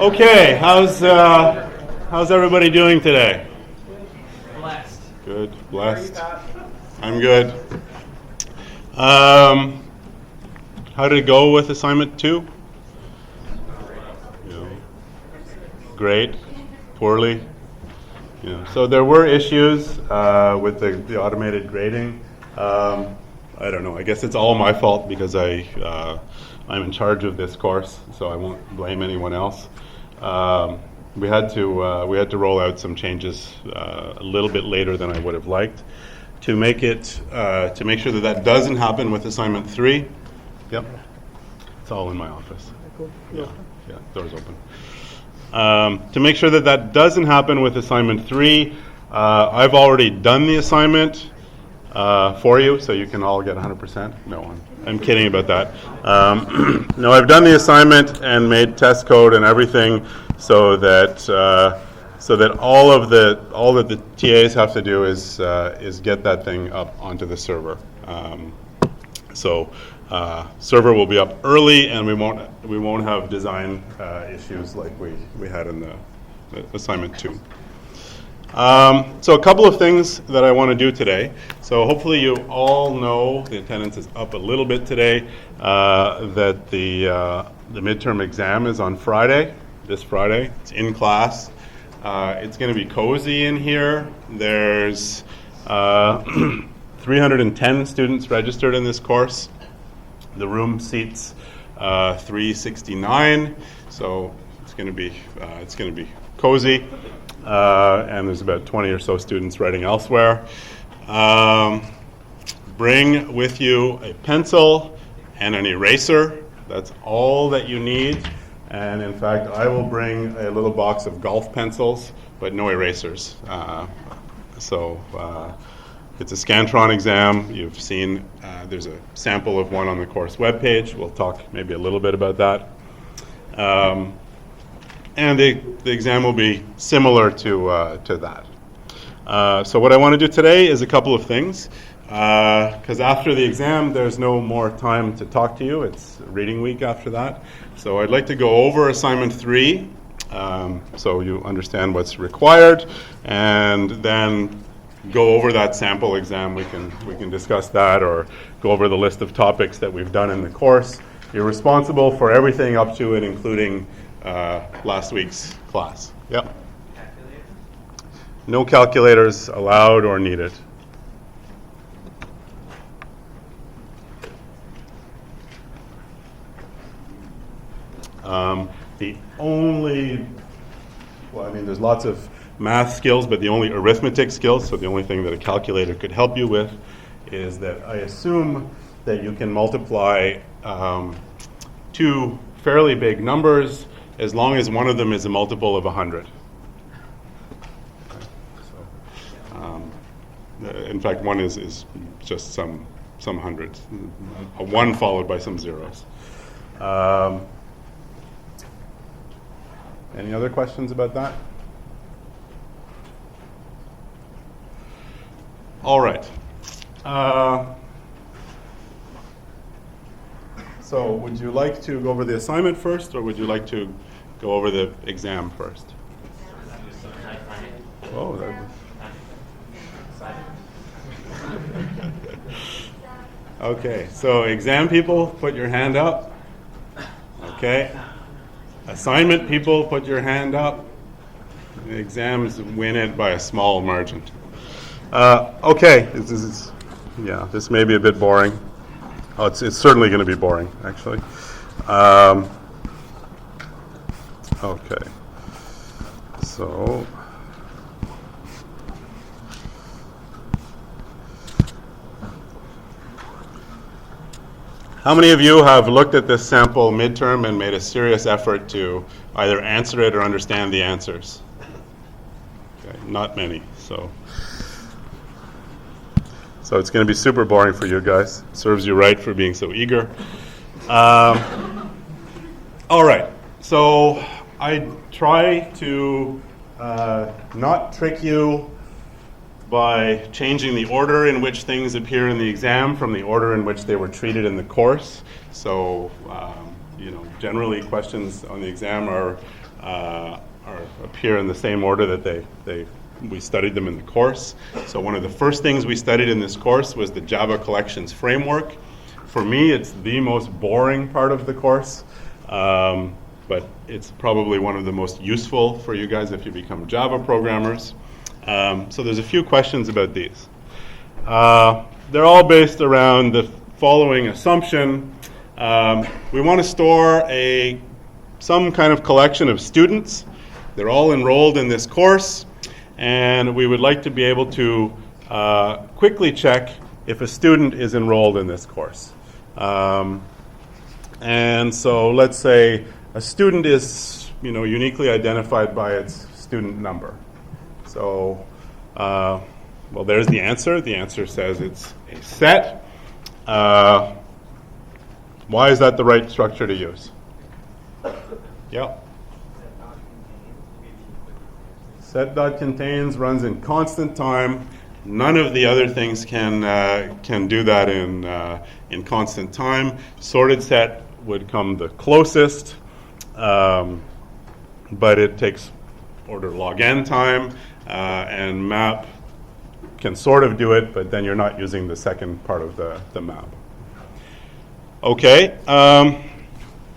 Okay, how's everybody doing today? Blessed. Good, blessed. I'm good. How did it go with assignment 2? Great, poorly. So there were issues with the automated grading. I don't know. I guess it's all my fault because I'm in charge of this course, so I won't blame anyone else. We had to roll out some changes a little bit later than I would have liked to make sure that doesn't happen with assignment 3. Yep, it's all in my office. Cool. Yeah, doors open. To make sure that doesn't happen with assignment 3, I've already done the assignment for you, so you can all get 100%. No, I'm kidding about that. No, I've done the assignment and made test code and everything so that all that the TAs have to do is get that thing up onto the server. Server will be up early, and we won't have design issues like we had in the assignment 2. So a couple of things that I want to do today. So hopefully you all know, the attendance is up a little bit today, that the midterm exam is on Friday, this Friday. It's in class. It's going to be cozy in here. There's 310 students registered in this course. The room seats 369, so it's going to be cozy. And there's about 20 or so students writing elsewhere. Bring with you a pencil and an eraser. That's all that you need. And in fact, I will bring a little box of golf pencils, but no erasers. It's a Scantron exam. You've seen there's a sample of one on the course webpage. We'll talk maybe a little bit about that. And the exam will be similar to that. So what I want to do today is a couple of things. Because after the exam, there's no more time to talk to you. It's reading week after that. So I'd like to go over assignment 3 so you understand what's required. And then go over that sample exam. We can discuss that or go over the list of topics that we've done in the course. You're responsible for everything up to and including last week's class. Yep. No calculators allowed or needed. There's lots of math skills, but the only arithmetic skills, so the only thing that a calculator could help you with, is that I assume that you can multiply two fairly big numbers as long as one of them is a multiple of 100. In fact, one is just some hundreds, a 1 followed by some zeros. Any other questions about that? All right. So would you like to go over the assignment first, or would you like to go over the exam first? Oh, that was... Okay, so exam people, put your hand up. Okay. Assignment people, put your hand up. The exams win it by a small margin. Okay, this may be a bit boring. Oh, it's certainly going to be boring, actually. Okay, so how many of you have looked at this sample midterm and made a serious effort to either answer it or understand the answers? Okay, not many, so it's going to be super boring for you guys. Serves you right for being so eager. All right, so I try to not trick you by changing the order in which things appear in the exam from the order in which they were treated in the course. So, generally questions on the exam appear in the same order that we studied them in the course. So one of the first things we studied in this course was the Java Collections Framework. For me, it's the most boring part of the course, but it's probably one of the most useful for you guys if you become Java programmers. So there's a few questions about these. They're all based around the following assumption. We want to store some kind of collection of students. They're all enrolled in this course, and we would like to be able to quickly check if a student is enrolled in this course. And so let's say a student is uniquely identified by its student number. So, there's the answer. The answer says it's a set. Why is that the right structure to use? Yeah. Set.contains runs in constant time. None of the other things can do that in constant time. Sorted set would come the closest, but it takes order log n time. And map can sort of do it, but then you're not using the second part of the map. Okay.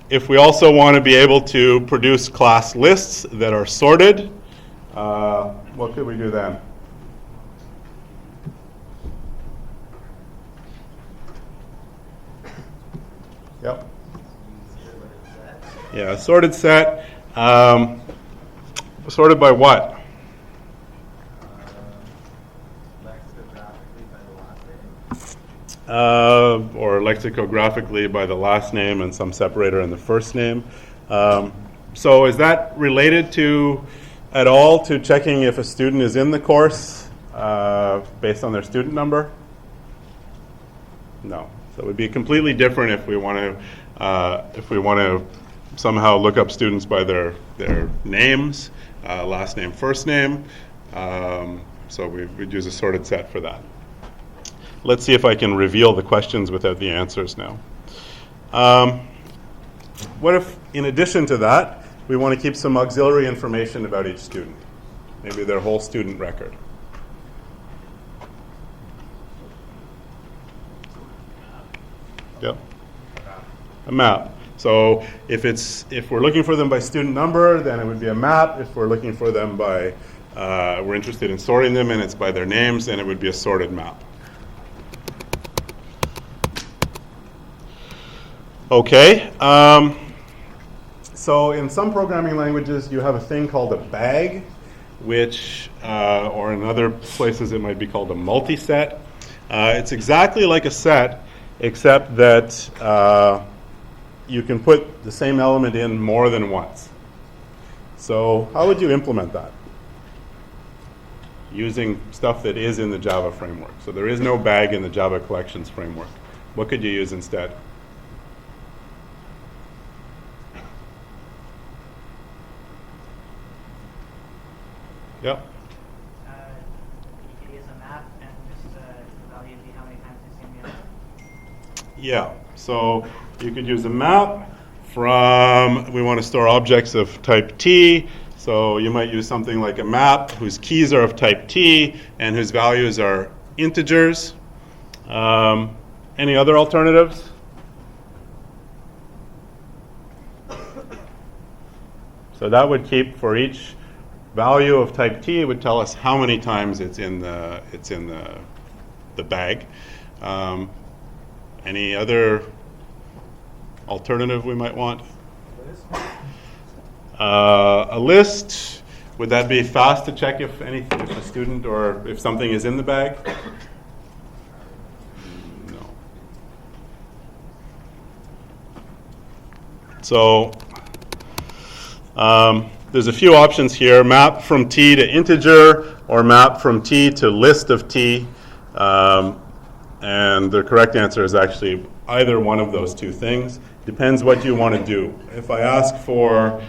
If we also want to be able to produce class lists that are sorted, what could we do then? Yep. Yeah, sorted set. Sorted by what? Or lexicographically by the last name and some separator in the first name. So is that related at all to checking if a student is in the course based on their student number? No. So it would be completely different if we want to somehow look up students by their names, last name, first name. So we'd use a sorted set for that. Let's see if I can reveal the questions without the answers now. What if, in addition to that, we want to keep some auxiliary information about each student? Maybe their whole student record. Yep. A map. So if we're looking for them by student number, then it would be a map. If we're looking for them by, we're interested in sorting them and it's by their names, then it would be a sorted map. Okay. So in some programming languages, you have a thing called a bag, which, or in other places it might be called a multiset. It's exactly like a set, except that you can put the same element in more than once. So how would you implement that? Using stuff that is in the Java framework. So there is no bag in the Java Collections framework. What could you use instead? Yep. You could use a map and just the value would be how many times you've seen the element. Yeah. So you could use a map from, we want to store objects of type T. So you might use something like a map whose keys are of type T and whose values are integers. Any other alternatives? So that would keep for each value of type t would tell us how many times it's in the bag. Any other alternative we might want? A list. Would that be fast to check if a student or if something is in the bag? No. So there's a few options here: map from t to integer, or map from t to list of t. And the correct answer is actually either one of those two things. Depends what you want to do. If I ask for,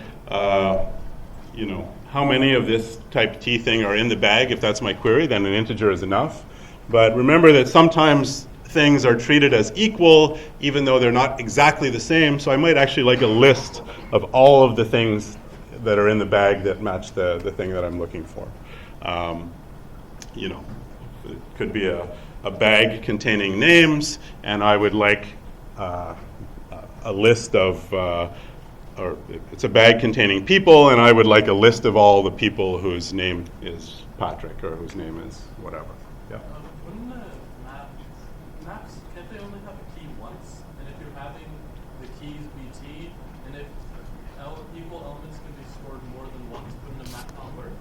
how many of this type t thing are in the bag, if that's my query, then an integer is enough. But remember that sometimes things are treated as equal, even though they're not exactly the same. So I might actually like a list of all of the things that are in the bag that match the thing that I'm looking for. It could be a bag containing names, and I would like a list of, or it's a bag containing people, and I would like a list of all the people whose name is Patrick or whose name is whatever. Yeah. Wouldn't the maps, can't they only have a key once? And if you're having the keys be t, and if equal elements can be stored more than once, wouldn't the map not work?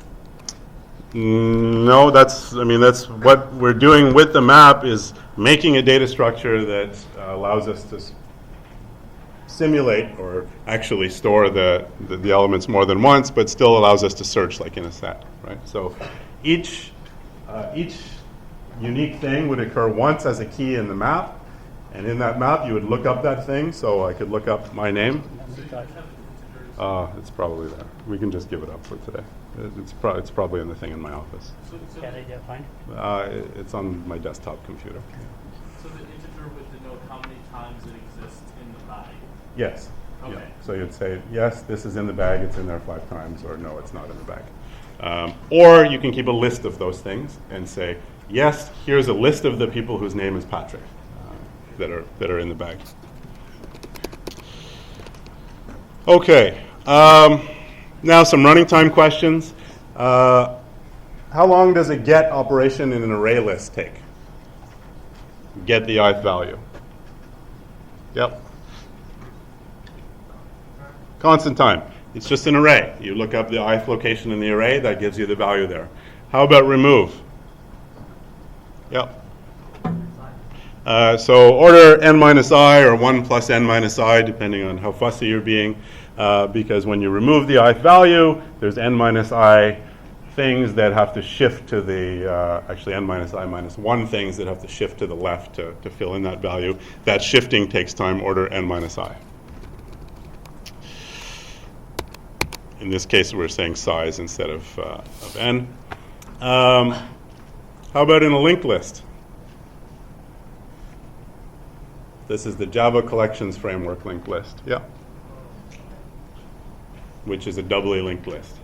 No, that's what we're doing with the map is making a data structure that allows us to simulate or actually store the elements more than once, but still allows us to search like in a set, right? So each unique thing would occur once as a key in the map, and in that map you would look up that thing. So I could look up my name. It's probably there. We can just give it up for today. It's probably in the thing in my office. Can I get find? It's on my desktop computer. So the integer would denote how many times it exists in the bag. Yes. Okay. Yeah. So you'd say, yes, this is in the bag, it's in there 5 times, or no, it's not in the bag. Or you can keep a list of those things and say, yes, here's a list of the people whose name is Patrick that are in the bag. Okay. Now some running time questions. How long does a get operation in an array list take? Get the ith value. Yep. Constant time. It's just an array. You look up the ith location in the array, that gives you the value there. How about remove? Yep. So order n minus I or 1 plus n minus I, depending on how fussy you're being, because when you remove the ith value, there's n minus I things that have to shift to the, actually n minus I minus 1 things that have to shift to the left to fill in that value. That shifting takes time, order n minus I. In this case, we're saying size instead of n. How about in a linked list? This is the Java Collections Framework linked list. Yeah. Which is a doubly linked list.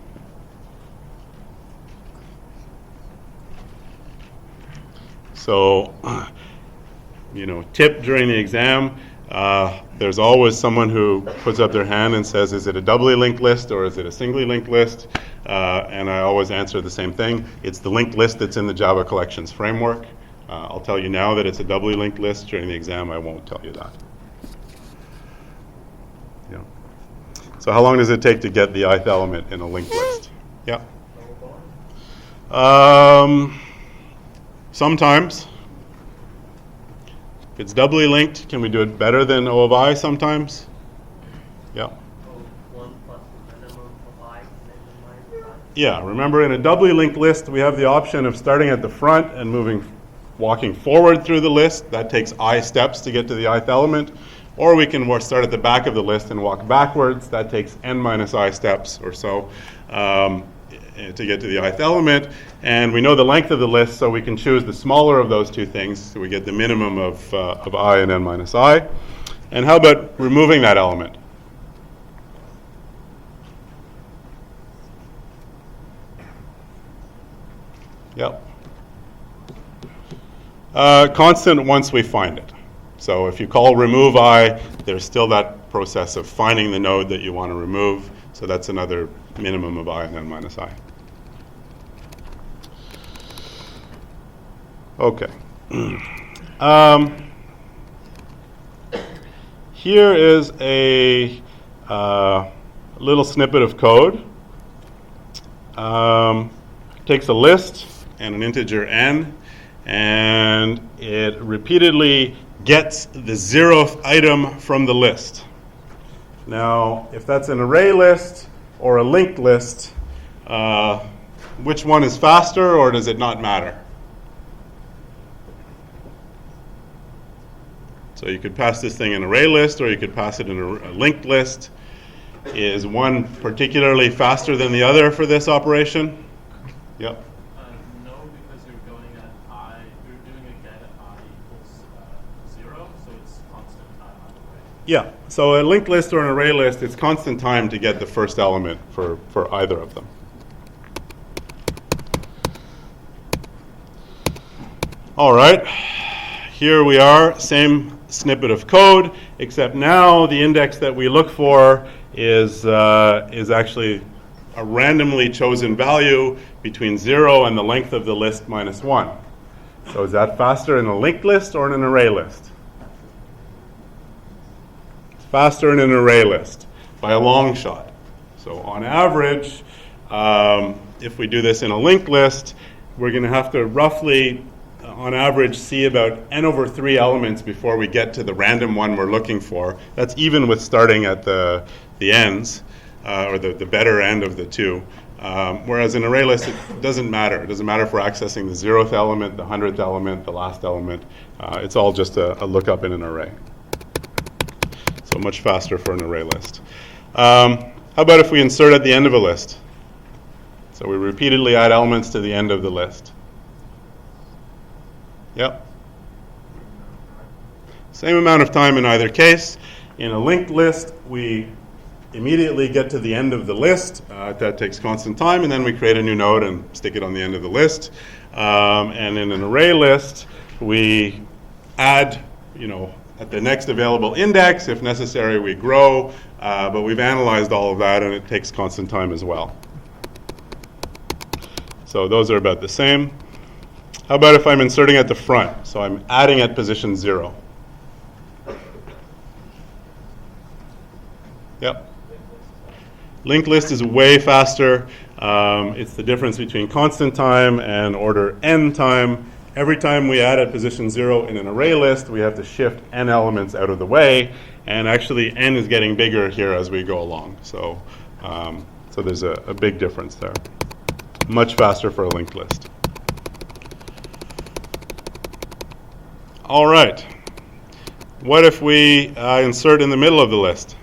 So, tip during the exam, there's always someone who puts up their hand and says, is it a doubly linked list or is it a singly linked list? And I always answer the same thing. It's the linked list that's in the Java Collections Framework. I'll tell you now that it's a doubly linked list. During the exam, I won't tell you that. Yeah. So how long does it take to get the ith element in a linked list? Yeah. Sometimes. If it's doubly linked, can we do it better than O of I sometimes? Yeah. 1 plus the minimum of I and then minus I. Yeah, remember in a doubly linked list, we have the option of starting at the front and walking forward through the list. That takes I steps to get to the ith element. Or we can start at the back of the list and walk backwards. That takes n minus I steps or so to get to the ith element. And we know the length of the list, so we can choose the smaller of those two things. So we get the minimum of I and n minus I. And how about removing that element? Yep. Constant once we find it. So if you call remove I, there's still that process of finding the node that you want to remove. So that's another minimum of I and n minus I. Okay. Here is a little snippet of code. Takes a list and an integer n, and it repeatedly gets the 0th item from the list. Now, if that's an array list or a linked list, which one is faster, or does it not matter? So you could pass this thing in an array list, or you could pass it in a linked list. Is one particularly faster than the other for this operation? Yep. No, because you're going at I, you're doing a get at I equals 0, so it's constant time either way. Yeah, so a linked list or an array list, it's constant time to get the first element for either of them. All right, here we are, same snippet of code, except now the index that we look for is actually a randomly chosen value between 0 and the length of the list minus 1. So is that faster in a linked list or in an array list? It's faster in an array list by a long shot. So on average, if we do this in a linked list, we're going to have to roughly, on average, see about n over 3 elements before we get to the random one we're looking for. That's even with starting at the ends, or the better end of the two. Whereas in array list, it doesn't matter. It doesn't matter if we're accessing the 0th element, the 100th element, the last element. It's all just a lookup in an array. So much faster for an array list. How about if we insert at the end of a list? So we repeatedly add elements to the end of the list. Yep. Same amount of time in either case. In a linked list, we immediately get to the end of the list. That takes constant time, and then we create a new node and stick it on the end of the list. And in an array list, we add, at the next available index. If necessary, we grow. But we've analyzed all of that, and it takes constant time as well. So those are about the same. How about if I'm inserting at the front? So I'm adding at position 0. Yep. Linked list is way faster. It's the difference between constant time and order n time. Every time we add at position 0 in an array list, we have to shift n elements out of the way. And actually, n is getting bigger here as we go along. So there's a big difference there. Much faster for a linked list. All right. What if we insert in the middle of the list?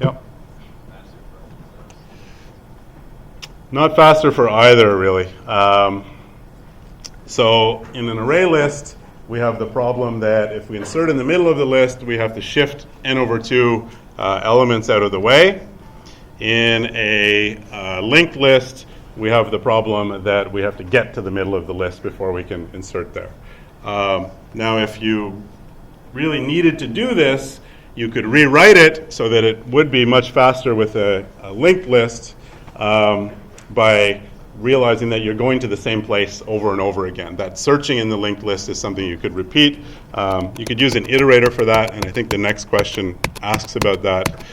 Yep. Not faster for either, really. So in an array list, we have the problem that if we insert in the middle of the list, we have to shift n over 2 elements out of the way. In a linked list, we have the problem that we have to get to the middle of the list before we can insert there. Now, if you really needed to do this, you could rewrite it so that it would be much faster with a linked list by realizing that you're going to the same place over and over again. That searching in the linked list is something you could repeat. You could use an iterator for that, and I think the next question asks about that.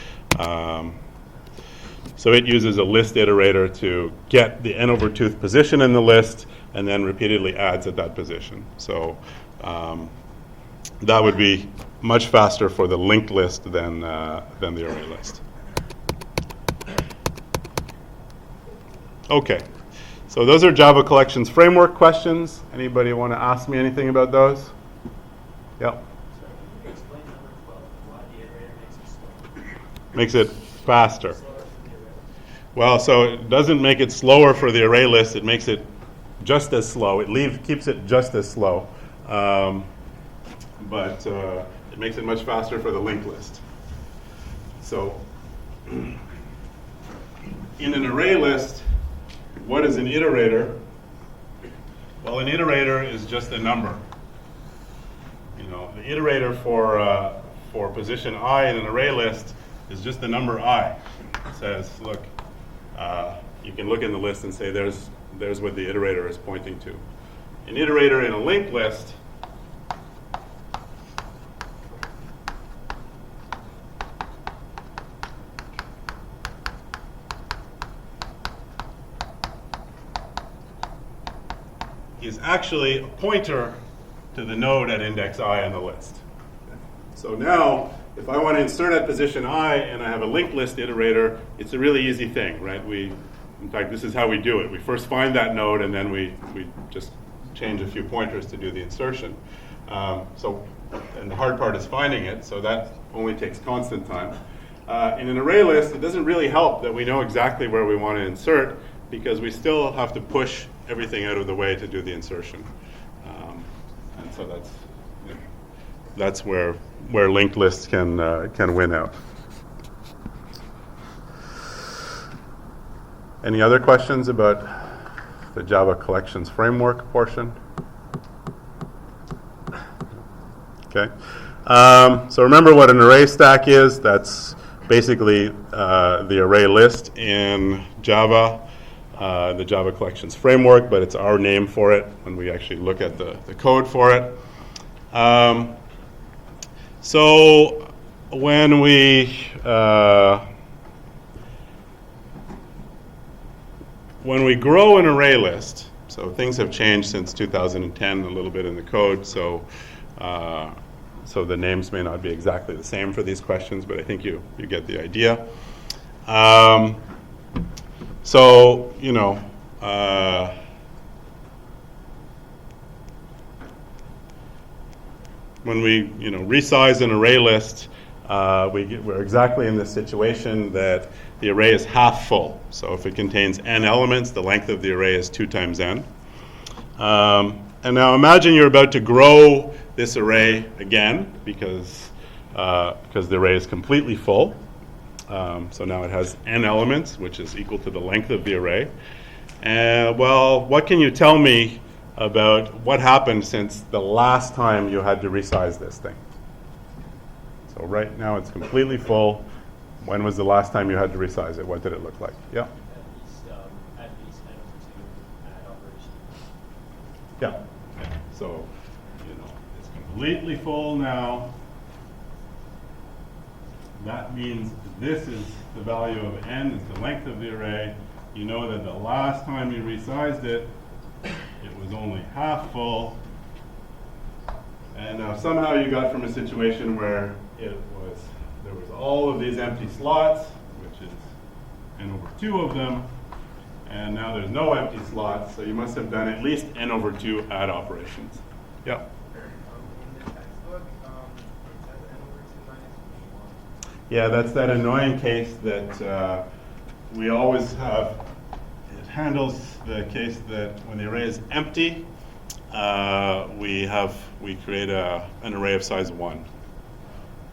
So it uses a list iterator to get the n over 2th position in the list and then repeatedly adds at that position. So that would be much faster for the linked list than the array list. Okay, so those are Java Collections Framework questions. Anybody want to ask me anything about those? Yep. Explain number 12, why the iterator makes it slower. Makes it faster. Slower than the array. Well, so it doesn't make it slower for the array list. It makes it just as slow. It keeps it just as slow. But it makes it much faster for the linked list. So in an array list, what is an iterator? Well, an iterator is just a number. The iterator for position I in an array list is just the number I. It says, look, you can look in the list and say there's what the iterator is pointing to. An iterator in a linked list is actually a pointer to the node at index I on the list. So now, if I want to insert at position I and I have a linked list iterator, it's a really easy thing, right? In fact, this is how we do it. We first find that node and then we just change a few pointers to do the insertion. And the hard part is finding it, so that only takes constant time. In an array list, it doesn't really help that we know exactly where we want to insert, because we still have to push everything out of the way to do the insertion. And so that's where linked lists can win out. Any other questions about the Java collections framework portion? Okay. So remember what an array stack is. That's basically the array list in Java, the Java collections framework, but it's our name for it when we actually look at the code for it. So when we grow an array list, so things have changed since 2010 a little bit in the code, so the names may not be exactly the same for these questions, but I think you get the idea. So, when we resize an array list, we're exactly in this situation that the array is half full. So if it contains n elements, the length of the array is 2 times n. And now imagine you're about to grow this array again because the array is completely full. So now it has n elements, which is equal to the length of the array. Well, what can you tell me about what happened since the last time you had to resize this thing? So right now it's completely full. When was the last time you had to resize it? What did it look like? Yeah? At least n over 2 add operation. Yeah. So, it's completely full now. That means this is the value of n, is the length of the array. You know that the last time you resized it, it was only half full. And now somehow you got from a situation where there was all of these empty slots, which is n over 2 of them, and now there's no empty slots, so you must have done at least n over 2 add operations. Yeah. In the textbook, it says n over 2 minus 1. Yeah, that's that annoying case that we always have. It handles the case that when the array is empty, we create an array of size 1.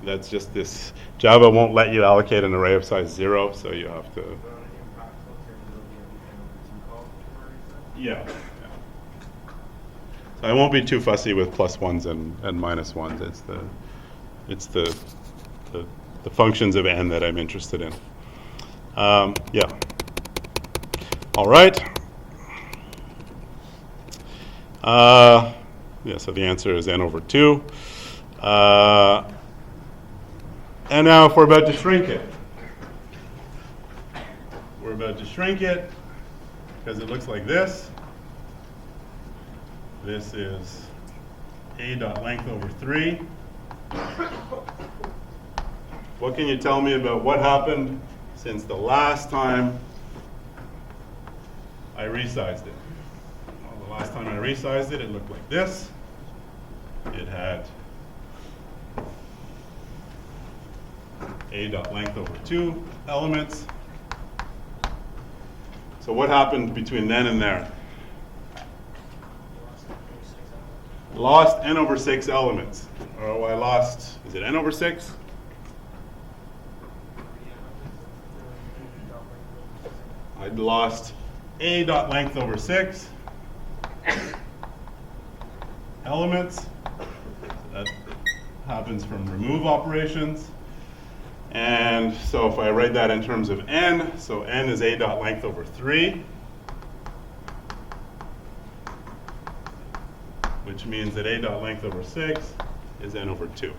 That's just this. Java won't let you allocate an array of size 0, so you have to. But on an impractical terminal, n over 2 call for Yeah. So I won't be too fussy with plus ones and minus ones. It's the functions of n that I'm interested in. Yeah. All right. Yeah. So the answer is n over 2. And now if we're about to shrink it. We're about to shrink it because it looks like this. This is a dot length over 3. What can you tell me about what happened since the last time I resized it? Well, the last time I resized it, it looked like this. It had a dot length over 2 elements. So what happened between then and there? Lost n over 6 elements. Oh, I lost, is it n over 6? I lost a dot length over 6 elements. So that happens from remove operations. And so if I write that in terms of n, so n is a dot length over 3, which means that a dot length over 6 is n over 2.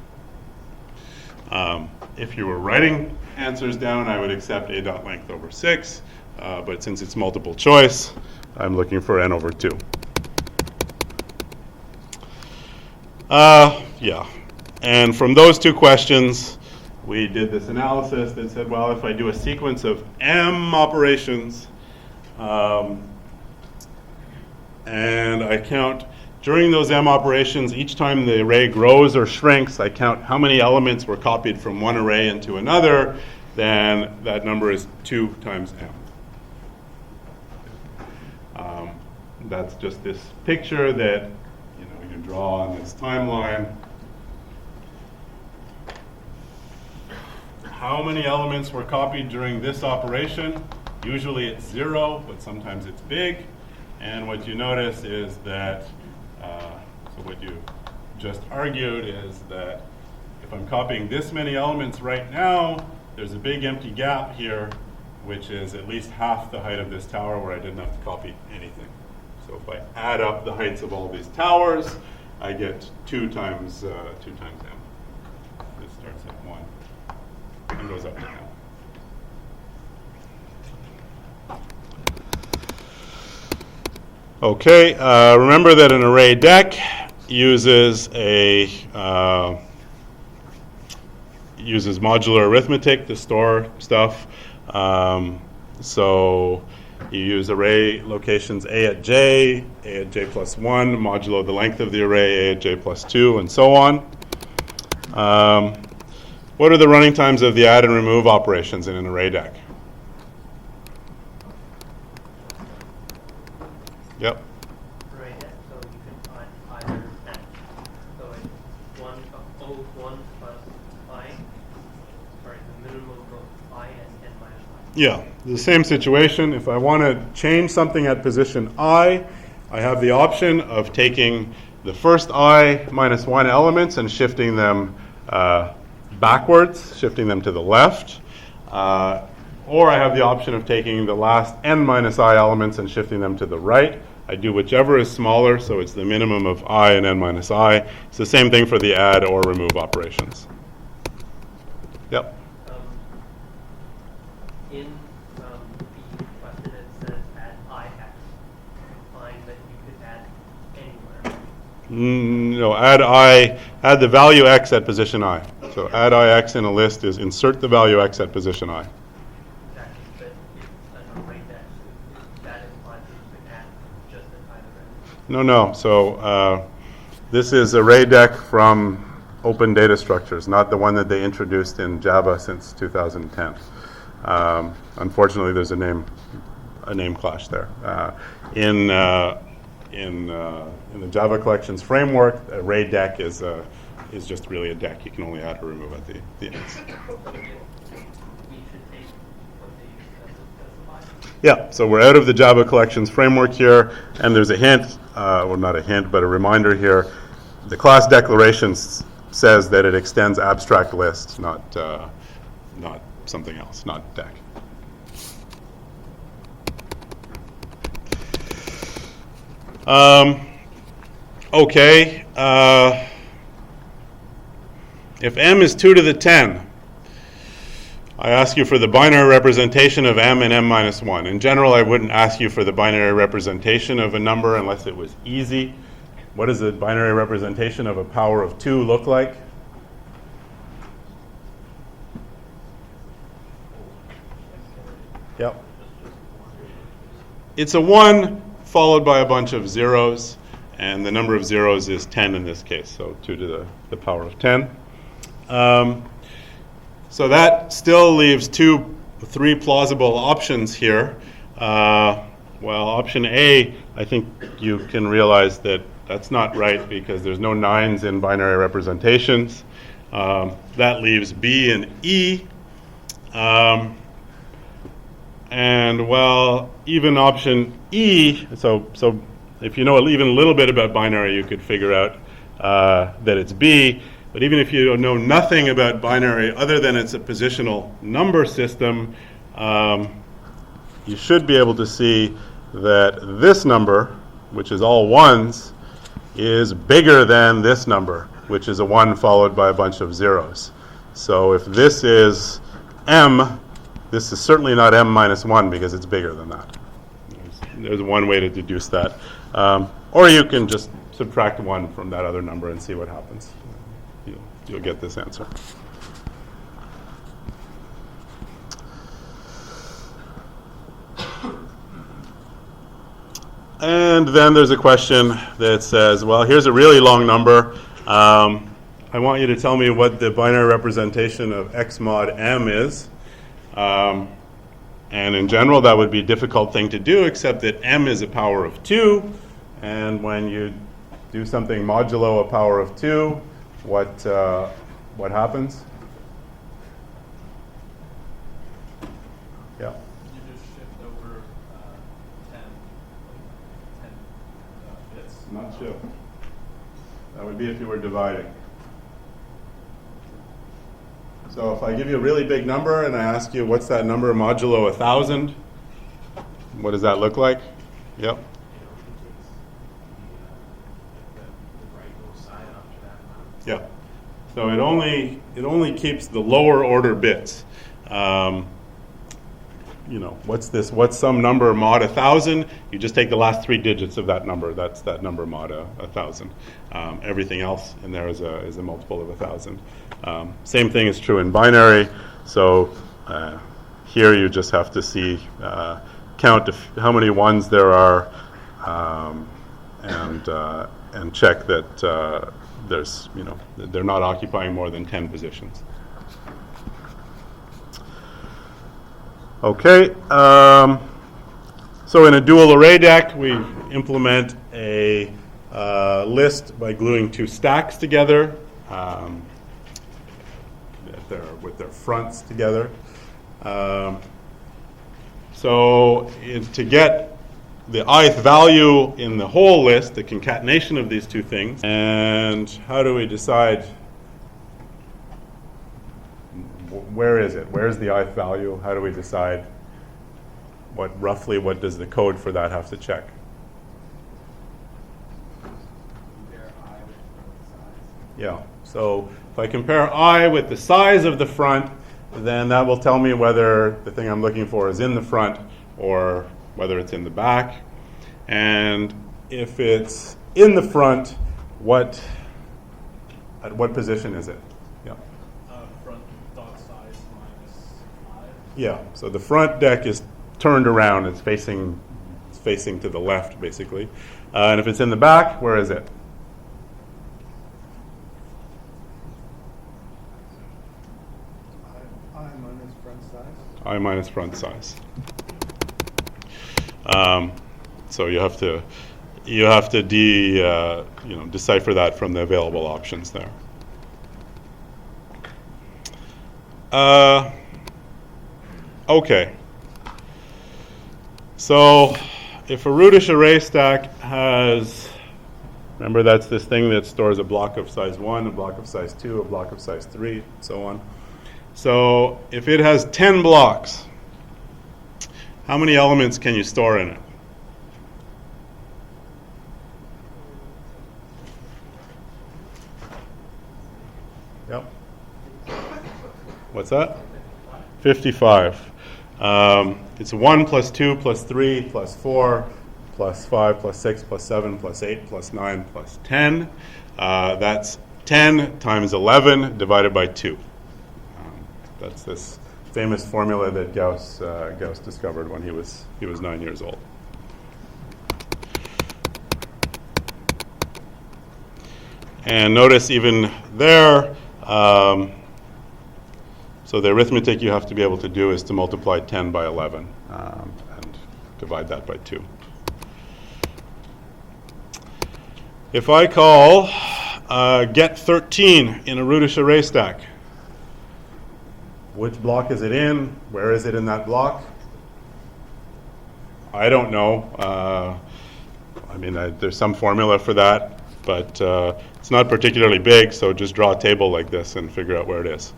If you were writing answers down, I would accept a dot length over 6, but since it's multiple choice, I'm looking for n over 2. Yeah, and from those two questions, we did this analysis that said, well, if I do a sequence of m operations, and I count during those m operations, each time the array grows or shrinks, I count how many elements were copied from one array into another, then that number is 2 times m. That's just this picture that you draw on this timeline. How many elements were copied during this operation? Usually it's 0, but sometimes it's big. And what you notice is that, so what you just argued is that if I'm copying this many elements right now, there's a big empty gap here, which is at least half the height of this tower where I didn't have to copy anything. So if I add up the heights of all these towers, I get 2 times m. This starts at 1 and goes up to m. Okay, remember that an array deck uses modular arithmetic to store stuff. So you use array locations a at j plus 1, modulo the length of the array, a at j plus 2, and so on. What are the running times of the add and remove operations in an array deck? Yep. Right, so you can find either x. So it's 1 plus I, sorry, the minimum of I and n minus I. Yeah, the same situation. If I want to change something at position I have the option of taking the first I minus 1 elements and shifting them backwards, shifting them to the left. Or I have the option of taking the last n minus I elements and shifting them to the right. I do whichever is smaller, so it's the minimum of I and n minus I. It's the same thing for the add or remove operations. Yep. In the question it says add ix, implying that you could add anywhere. No, add the value x at position I. So add ix in a list is insert the value x at position I. Exactly, but it's an array deck, so that implies that you could add just an either end. No. So this is array deck from Open Data Structures, not the one that they introduced in Java since 2010. Unfortunately, there's a name clash there. In the Java Collections framework, array deck is just really a deck. You can only add or remove at the ends. So we should take what they specify. Yeah, so we're out of the Java Collections framework here, and there's a hint, well, not a hint, but a reminder here. The class declarations says that it extends abstract list, not something else, not deck. Okay. If m is 2 to the 10, I ask you for the binary representation of m and m minus 1. In general, I wouldn't ask you for the binary representation of a number unless it was easy. What does the binary representation of a power of 2 look like? Yep. It's a 1 followed by a bunch of zeros, and the number of zeros is 10 in this case, so 2 to the power of 10. So that still leaves 3 plausible options here. Well, option A, I think you can realize that that's not right because there's no 9s in binary representations. That leaves B and E. And well, even option E, so if you know even a little bit about binary, you could figure out that it's B. But even if you know nothing about binary other than it's a positional number system, you should be able to see that this number, which is all ones, is bigger than this number, which is a 1 followed by a bunch of zeros. So if this is m, this is certainly not m minus 1 because it's bigger than that. There's one way to deduce that. Or you can just subtract 1 from that other number and see what happens. You'll get this answer. And then there's a question that says, well, here's a really long number. I want you to tell me what the binary representation of x mod m is. And in general, that would be a difficult thing to do, except that m is a power of 2. And when you do something modulo a power of 2, what happens? Yeah. You just shift over 10 bits. Not shift. That would be if you were dividing. So if I give you a really big number and I ask you what's that number modulo 1,000, what does that look like? Yep. Yeah. So it only keeps the lower order bits. What's some number mod 1,000? You just take the last 3 digits of that number. That's that number mod 1,000. Everything else in there is a multiple of 1,000. Same thing is true in binary. So here you just have to see count how many ones there are, and check that they're not occupying more than 10 positions. Okay, so in a dual array deck, we implement a list by gluing 2 stacks together with their fronts together. To get the ith value in the whole list, the concatenation of these 2 things, and how do we decide where is it? Where's the ith value? How do we decide what does the code for that have to check? Compare I with the size. Yeah, so if I compare I with the size of the front, then that will tell me whether the thing I'm looking for is in the front or whether it's in the back. And if it's in the front, at what position is it? Yeah. Front dot size minus 5. Yeah, so the front deck is turned around. It's facing to the left, basically. And if it's in the back, where is it? I minus front size. I minus front size. So you have to decipher that from the available options there. Okay. So if a Rudisha array stack has, remember that's this thing that stores a block of size 1, a block of size 2, a block of size 3, so on. So if it has 10 blocks, how many elements can you store in it? Yep. What's that? 55. It's 1 plus 2 plus 3 plus 4 plus 5 plus 6 plus 7 plus 8 plus 9 plus 10. That's 10 times 11 divided by 2. That's this famous formula that Gauss discovered when he was 9 years old. And notice even there, so the arithmetic you have to be able to do is to multiply 10 by 11 and divide that by 2. If I call get 13 in a Rudisha array stack, which block is it in? Where is it in that block? I don't know. There's some formula for that. but it's not particularly big, so just draw a table like this and figure out where it is.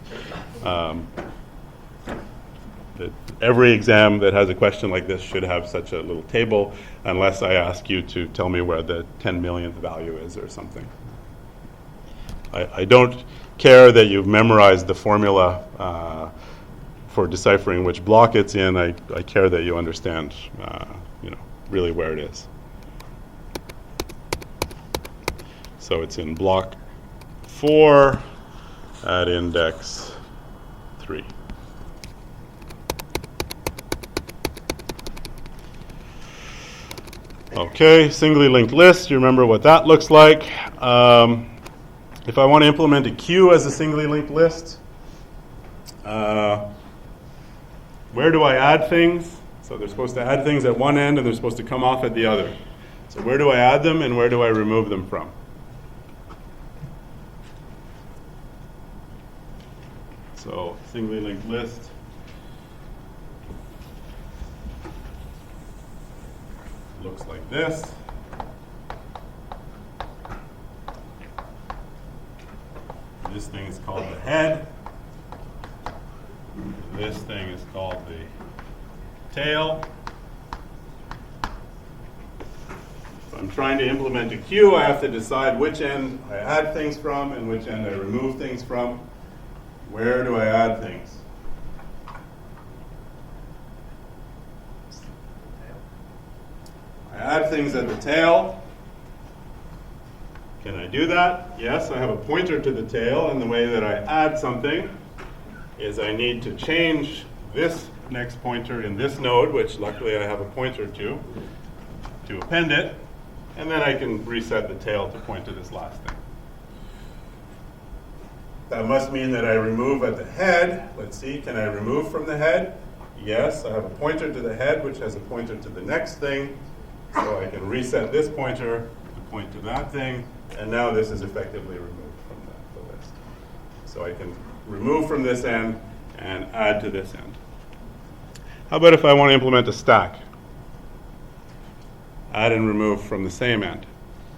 Every exam that has a question like this should have such a little table, unless I ask you to tell me where the 10 millionth value is or something. I don't care that you've memorized the formula for deciphering which block it's in. I care that you understand, really where it is. So it's in block 4 at index 3. Okay, singly linked list. You remember what that looks like. If I want to implement a queue as a singly linked list, where do I add things? So they're supposed to add things at one end and they're supposed to come off at the other. So where do I add them and where do I remove them from? So singly linked list. Looks like this. This thing is called the head. This thing is called the tail. If I'm trying to implement a queue, I have to decide which end I add things from and which end I remove things from. Where do I add things? I add things at the tail. Can I do that? Yes, I have a pointer to the tail, and the way that I add something is I need to change this next pointer in this node, which luckily I have a pointer to append it, and then I can reset the tail to point to this last thing. That must mean that I remove at the head. Let's see, can I remove from the head? Yes, I have a pointer to the head, which has a pointer to the next thing. So I can reset this pointer to point to that thing, and now this is effectively removed from the list. So I can remove from this end and add to this end. How about if I want to implement a stack? Add and remove from the same end.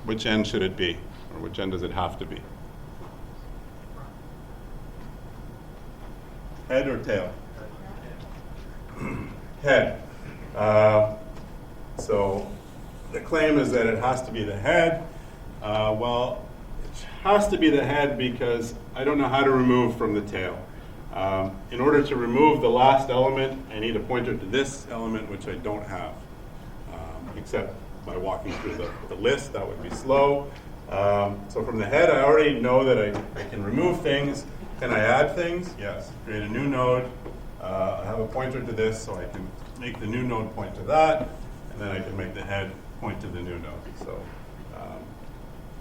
Which end should it be? Or which end does it have to be? Head or tail? Head. So the claim is that it has to be the head. Well, it has to be the head because I don't know how to remove from the tail. In order to remove the last element, I need a pointer to this element, which I don't have, except by walking through the list. That would be slow. So from the head, I already know that I can remove things. Can I add things? Yes. Create a new node. I have a pointer to this, so I can make the new node point to that, and then I can make the head point to the new node. So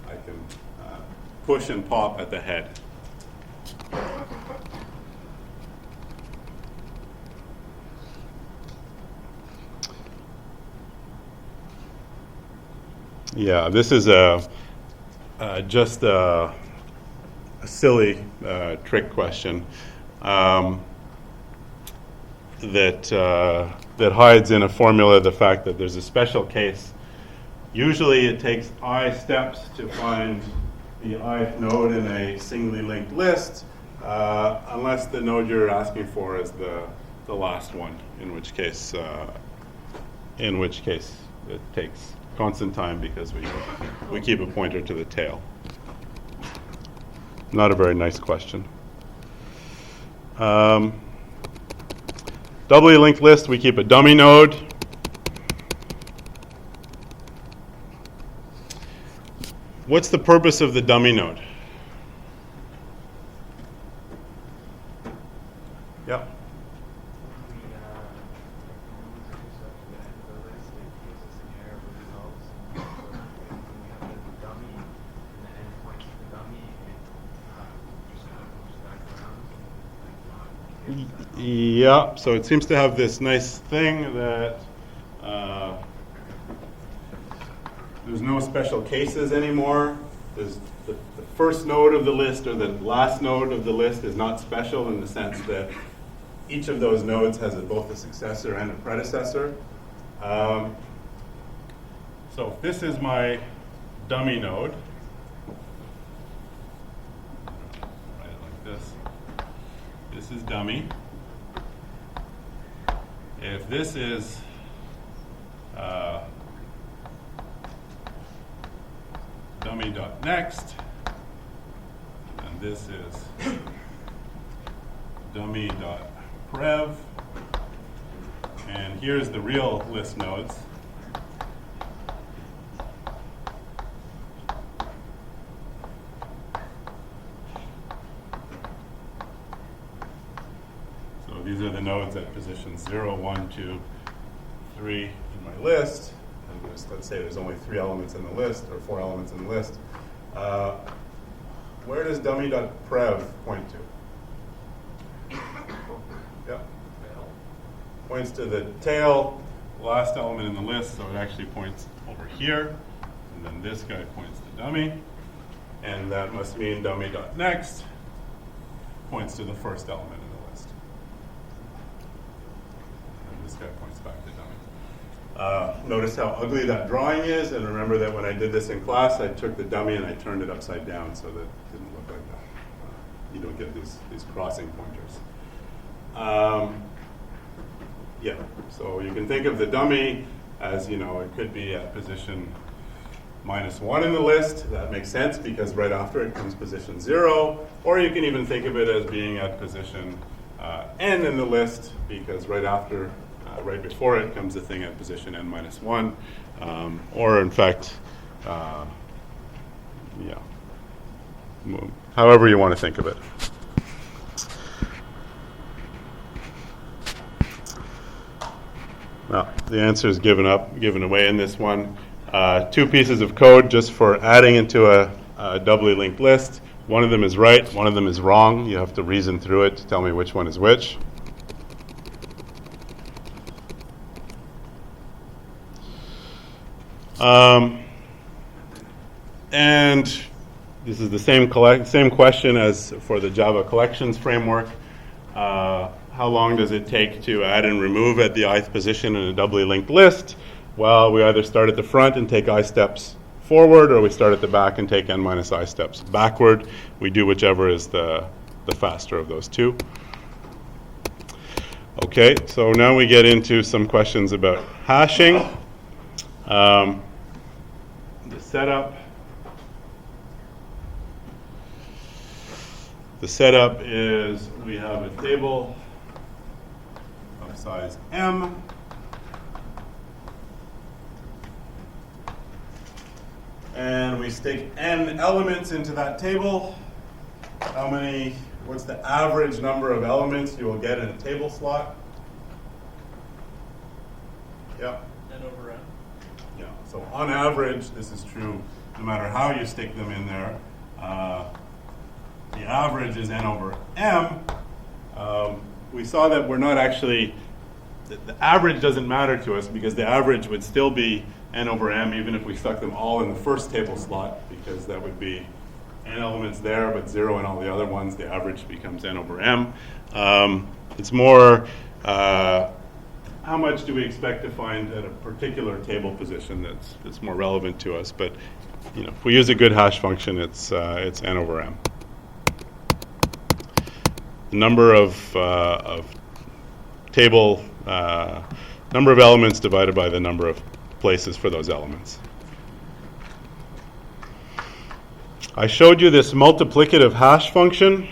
I can push and pop at the head. Yeah, this is just a silly trick question that hides in a formula the fact that there's a special case. Usually it takes I steps to find the ith node in a singly linked list, unless the node you're asking for is the last one, in which case it takes constant time because we keep a pointer to the tail. Not a very nice question. Doubly linked list, we keep a dummy node. What's the purpose of the dummy node? Yeah. Yeah, so it seems to have this nice thing that there's no special cases anymore. There's the first node of the list or the last node of the list is not special in the sense that each of those nodes has both a successor and a predecessor. So if this is my dummy node, dummy, if this is dummy.next, and this is dummy.prev, and here's the real list nodes. So these are the nodes at position 0, 1, 2, 3 in my list. And let's say there's only 3 elements in the list, or 4 elements in the list. Where does dummy.prev point to? Yeah. Points to the tail, last element in the list, so it actually points over here. And then this guy points to dummy. And that must mean dummy.next points to the first element in the list. And this guy points back to dummy. Notice how ugly that drawing is, and remember that when I did this in class, I took the dummy and I turned it upside down so that it didn't look like that. You don't get these crossing pointers. Yeah, so you can think of the dummy as, it could be at position -1 in the list. That makes sense because right after it comes position 0. Or you can even think of it as being at position n in the list because right before it comes the thing at position n-1. Or in fact, however you want to think of it. Well, the answer is given away in this one. 2 pieces of code just for adding into a doubly linked list. One of them is right, one of them is wrong. You have to reason through it to tell me which one is which. And this is the same question as for the Java collections framework. How long does it take to add and remove at the ith position in a doubly linked list? Well, we either start at the front and take I steps forward, or we start at the back and take n minus I steps backward. We do whichever is the faster of those two. Okay, so now we get into some questions about hashing. The setup is we have a table of size m. And we stick n elements into that table. What's the average number of elements you will get in a table slot? Yep. N over M. Yeah, so on average, this is true no matter how you stick them in there. The average is n over m. We saw that we're not actually, the average doesn't matter to us because the average would still be n over m even if we stuck them all in the first table slot, because that would be n elements there but 0 in all the other ones. The average becomes n over m. It's more how much do we expect to find at a particular table position that's more relevant to us. But if we use a good hash function, it's n over m. The number of table number of elements divided by the number of places for those elements. I showed you this multiplicative hash function.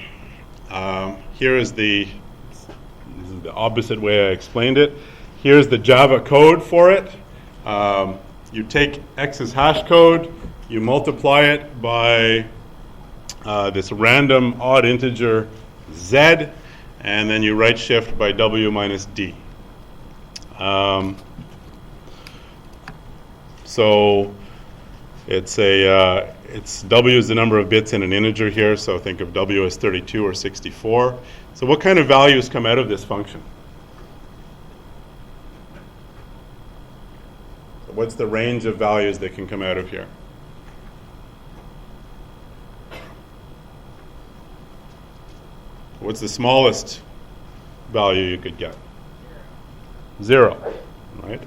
Here is this is the opposite way I explained it. Here's the Java code for it. You take X's hash code, you multiply it by this random odd integer Z, and then you right shift by W minus D. So it's W is the number of bits in an integer here, so think of W as 32 or 64. So what kind of values come out of this function? So what's the range of values that can come out of here? What's the smallest value you could get? 0, right?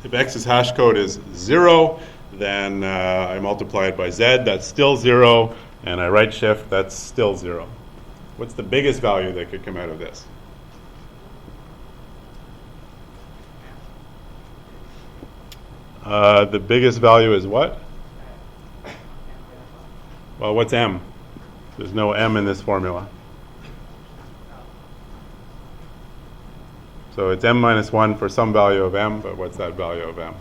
If X's hash code is 0, then I multiply it by Z, that's still 0, and I right shift, that's still 0. What's the biggest value that could come out of this? The biggest value is what? Well, what's m? There's no m in this formula. So it's m minus 1 for some value of m, but what's that value of m?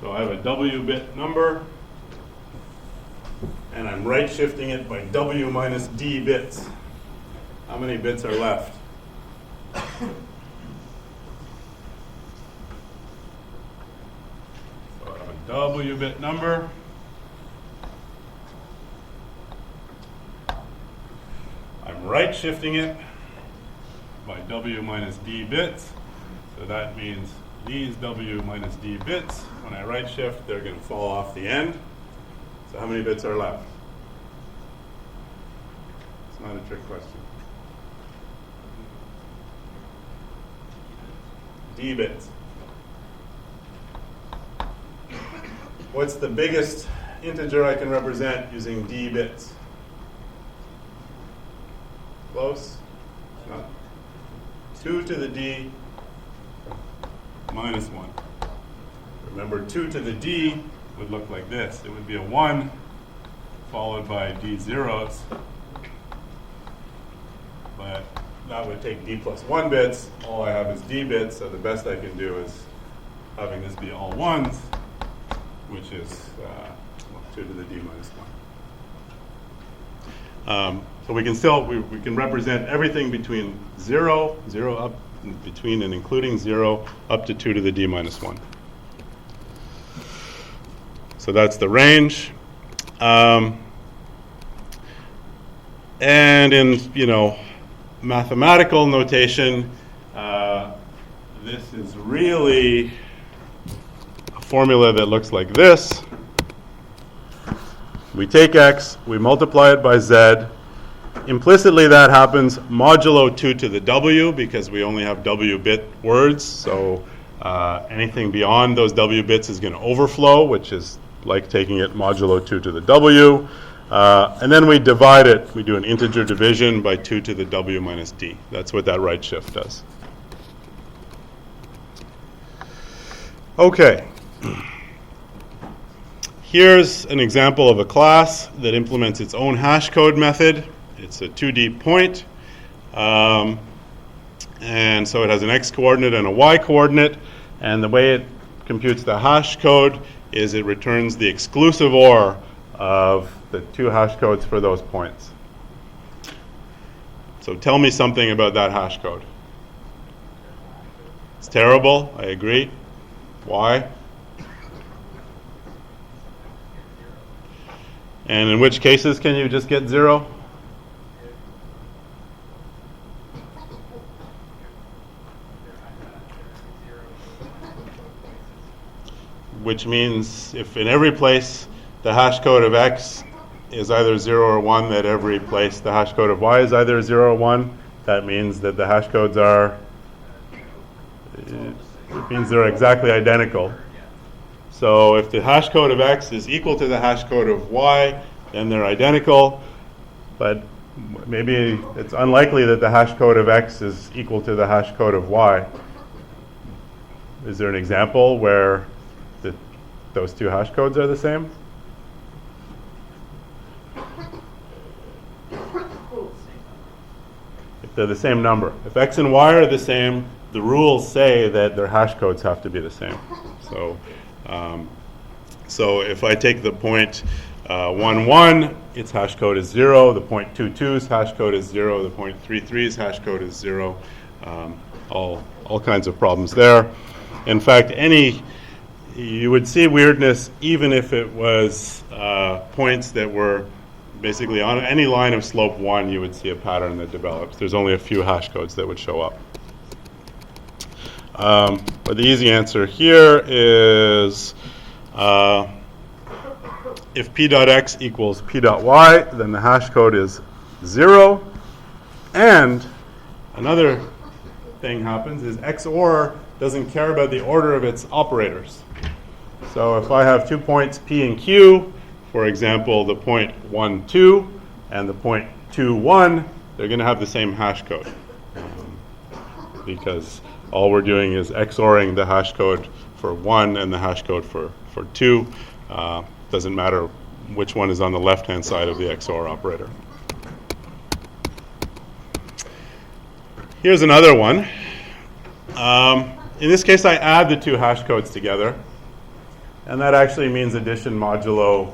So I have a w-bit number, and I'm right shifting it by w minus d bits. How many bits are left? So I have a w-bit number. I'm right shifting it by w minus d bits. So that means these w minus d bits, when I right shift, they're going to fall off the end. So how many bits are left? It's not a trick question. D bits. What's the biggest integer I can represent using d bits? Close? Not. 2 to the d minus 1. Remember, 2 to the d would look like this. It would be a 1 followed by d zeros. But that would take d plus 1 bits. All I have is d bits, so the best I can do is having this be all 1s, which is 2 to the d minus 1. So we can still, we can represent everything between 0 up, between and including 0, up to 2 to the d minus 1. So that's the range. And in, mathematical notation, this is really a formula that looks like this. We take x, we multiply it by z. Implicitly, that happens modulo 2 to the w, because we only have w-bit words. So anything beyond those w bits is going to overflow, which is like taking it modulo 2 to the w. And then we divide it. We do an integer division by 2 to the w minus d. That's what that right shift does. Okay. Here's an example of a class that implements its own hash code method. It's a 2D point. And so it has an x coordinate and a y coordinate. And the way it computes the hash code is it returns the exclusive OR of the two hash codes for those points. So tell me something about that hash code. It's terrible, I agree. Why? And in which cases can you just get 0? Which means if in every place the hash code of x is either 0 or 1, that every place the hash code of y is either 0 or 1, that means that the hash codes are, it means they're exactly identical. So if the hash code of x is equal to the hash code of y, then they're identical. But maybe it's unlikely that the hash code of x is equal to the hash code of y. Is there an example where those two hash codes are the same? If they're the same number. If x and y are the same, the rules say that their hash codes have to be the same. So if I take the point 1, 1, its hash code is 0. The point 2, 2's hash code is 0. The point 3, 3's hash code is 0. All kinds of problems there. In fact, you would see weirdness even if it was points that were basically on any line of slope 1, you would see a pattern that develops. There's only a few hash codes that would show up. But the easy answer here is if p.x equals p.y, then the hash code is 0. And another thing happens is XOR doesn't care about the order of its operators. So if I have 2 points P and Q, for example, the point 1, 2 and the point 2, 1, they're going to have the same hash code. Because all we're doing is XORing the hash code for 1 and the hash code for 2. Doesn't matter which one is on the left-hand side of the XOR operator. Here's another one. In this case, I add the 2 hash codes together. And that actually means addition modulo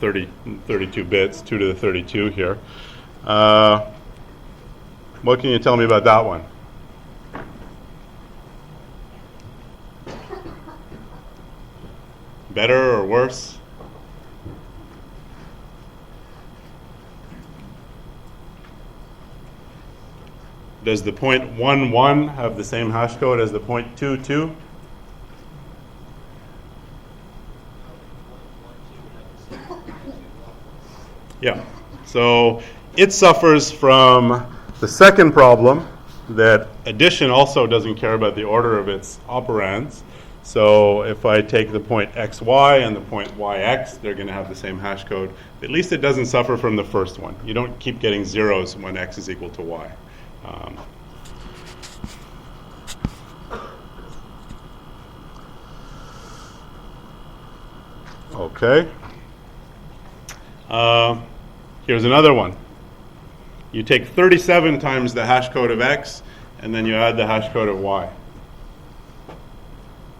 32 bits, 2 to the 32 here. What can you tell me about that one? Better or worse? Does the point 1, 1 have the same hash code as the point 2, 2? Yeah. So it suffers from the second problem, that addition also doesn't care about the order of its operands. So if I take the point xy and the point yx, they're going to have the same hash code. At least it doesn't suffer from the first one. You don't keep getting zeros when x is equal to y. Okay. Here's another one. You take 37 times the hash code of x, and then you add the hash code of y.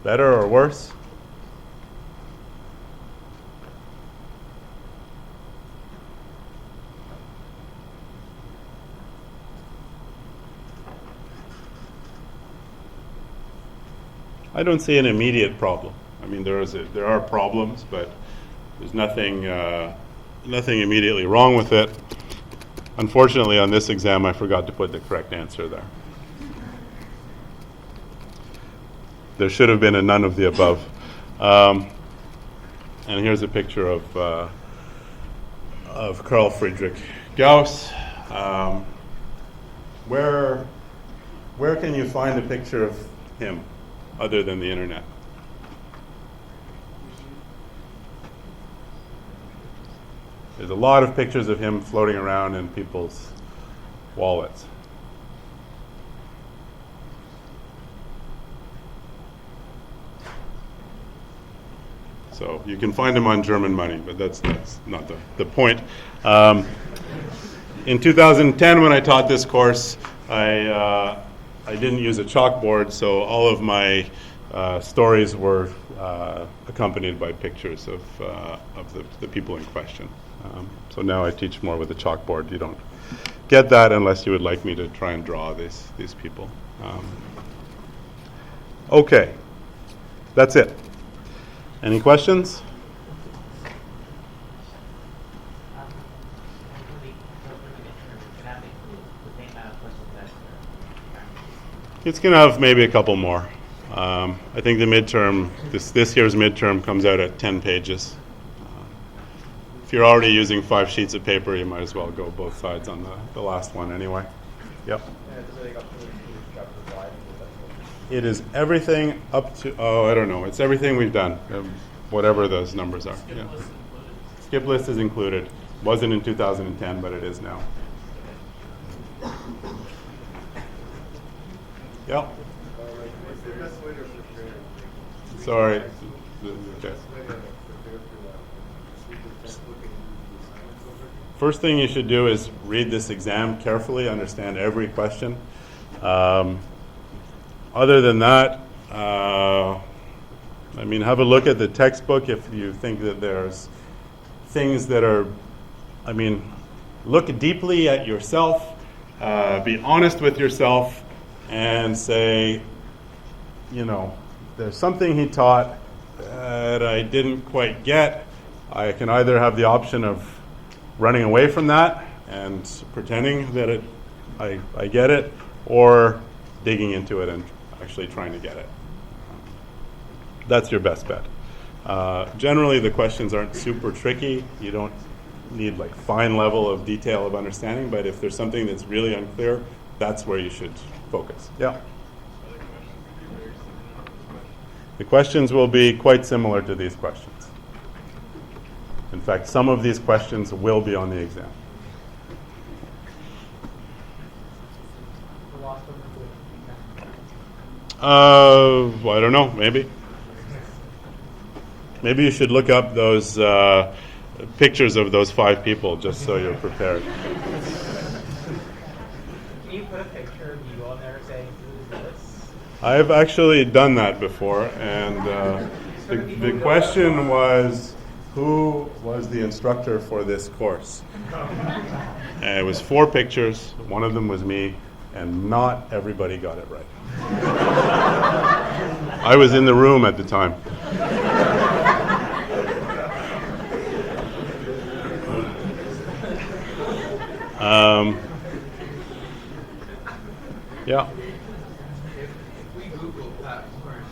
Better or worse? I don't see an immediate problem. I mean, there are problems, but there's nothing immediately wrong with it. Unfortunately, on this exam, I forgot to put the correct answer there. There should have been a none of the above. And here's a picture of Carl Friedrich Gauss. Where can you find a picture of him other than the internet? There's a lot of pictures of him floating around in people's wallets. So you can find him on German money, but that's not the point. In 2010, when I taught this course, I didn't use a chalkboard, so all of my stories were accompanied by pictures of the people in question. So now I teach more with a chalkboard. You don't get that unless you would like me to try and draw these people. Okay, that's it. Any questions? It's going to have maybe a couple more. I think the midterm, this year's midterm comes out at 10 pages. If you're already using 5 sheets of paper, you might as well go both sides on the last one anyway. Yep. It is everything up to, I don't know. It's everything we've done, whatever those numbers are. Yeah. Skip list is included. Wasn't in 2010, but it is now. Yep. Sorry. Okay. First thing you should do is read this exam carefully, understand every question. Other than that, I mean, have a look at the textbook if you think that there's things that are, I mean, look deeply at yourself, be honest with yourself, and say, you know, there's something he taught that I didn't quite get. I can either have the option of running away from that and pretending that I get it, or digging into it and actually trying to get it. That's your best bet. Generally, the questions aren't super tricky. You don't need like fine level of detail of understanding, but if there's something that's really unclear, that's where you should focus. Yeah. The questions will be quite similar to these questions. In fact, some of these questions will be on the exam. The last one is I don't know, maybe. Maybe you should look up those pictures of those 5 people just so you're prepared. Can you put a picture of you on there saying who is this? I've actually done that before, and the question was, who was the instructor for this course? And it was 4 pictures, one of them was me, and not everybody got it right. I was in the room at the time. Yeah. If we Google Pat Moran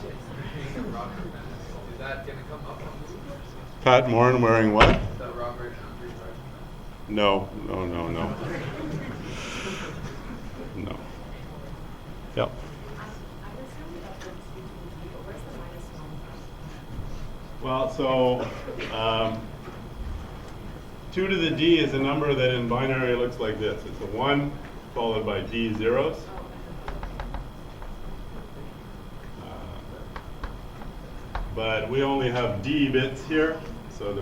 being a Robert Menace, is that going to come up on Google? Pat Moran wearing what? The Robert Menace? No. No. Yep. Well, so 2 to the D is a number that in binary looks like this. It's a 1 followed by D zeros. But we only have D bits here, so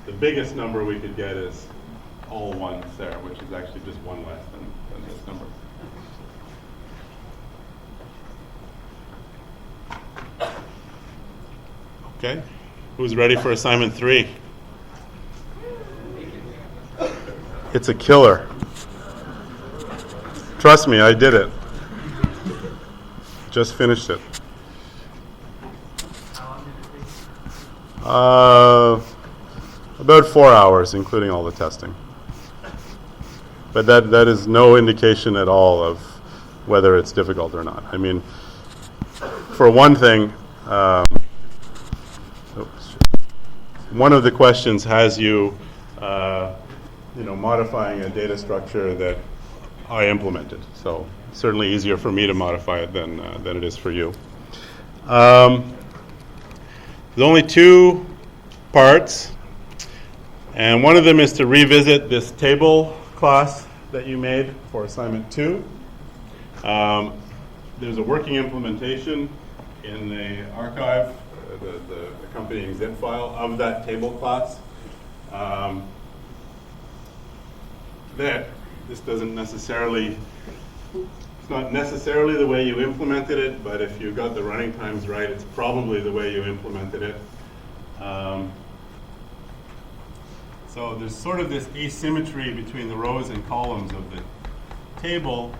the biggest number we could get is all 1s there, which is actually just 1 less than this number. Okay, who's ready for assignment 3? It's a killer. Trust me, I did it. Just finished it. How long did it take? About 4 hours, including all the testing. But that is no indication at all of whether it's difficult or not. I mean, for one thing, one of the questions has you, modifying a data structure that I implemented. So certainly easier for me to modify it than it is for you. There's only 2 parts, and one of them is to revisit this table class that you made for assignment 2. There's a working implementation in the archive, the accompanying zip file of that table class. That this doesn't necessarily, it's not necessarily the way you implemented it, but if you got the running times right, it's probably the way you implemented it. So there's sort of this asymmetry between the rows and columns of the table.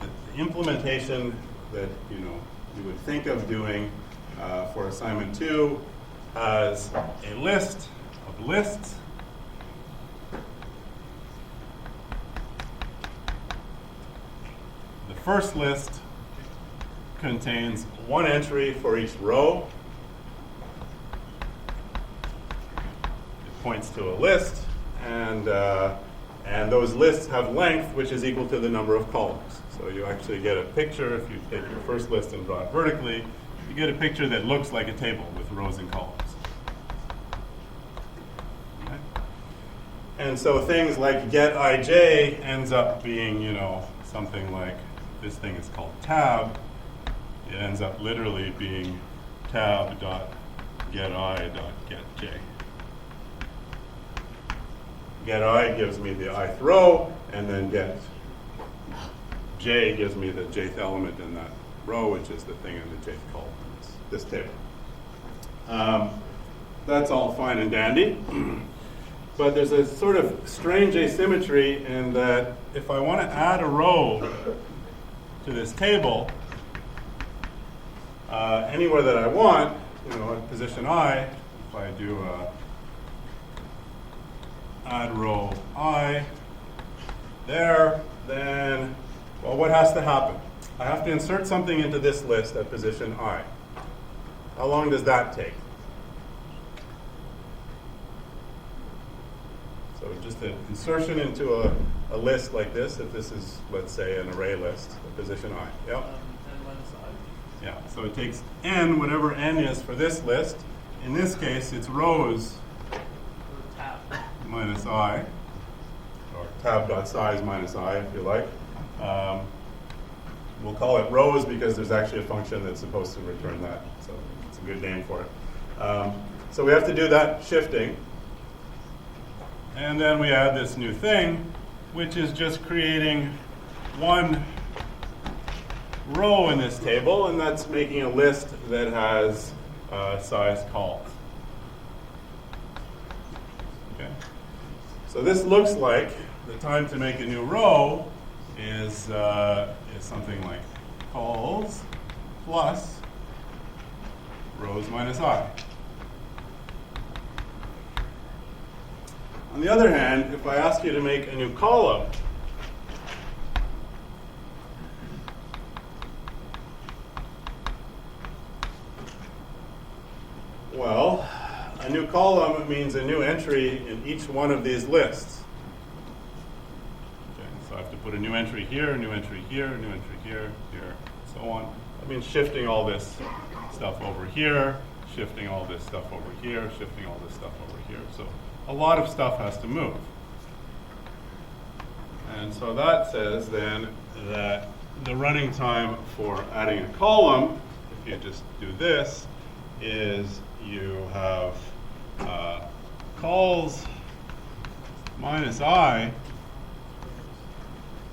The implementation that you would think of doing for assignment 2 has a list of lists. The first list contains 1 entry for each row. It points to a list, and those lists have length, which is equal to the number of columns. So you actually get a picture, if you take your first list and draw it vertically, you get a picture that looks like a table with rows and columns. Okay? And so things like get ij ends up being, something like, this thing is called tab. It ends up literally being tab.getI.getJ. Get I gives me the ith row, and then get j gives me the jth element in that row, which is the thing in the jth column, this table. That's all fine and dandy. But there's a sort of strange asymmetry in that if I want to add a row to this table, anywhere that I want, at position I, if I do add row I there, then, well, what has to happen? I have to insert something into this list at position I. How long does that take? So just an insertion into a list like this, if this is, let's say, an array list at position I. Yep. N minus I. Yeah, so it takes n, whatever n is for this list. In this case, it's rows Or tab. minus I, or tab.size minus I, if you like. We'll call it rows because there's actually a function that's supposed to return that, so it's a good name for it. So we have to do that shifting. And then we add this new thing, which is just creating one row in this table, and that's making a list that has size calls. Okay. So this looks like the time to make a new row is something like calls plus rows minus I. On the other hand, if I ask you to make a new column, well, a new column means a new entry in each one of these lists. Okay, so I have to put a new entry here, a new entry here, a new entry here, here, so on. That means shifting all this stuff over here, shifting all this stuff over here, shifting all this stuff over here. So a lot of stuff has to move. And so that says then that the running time for adding a column, if you just do this, is you have calls minus I,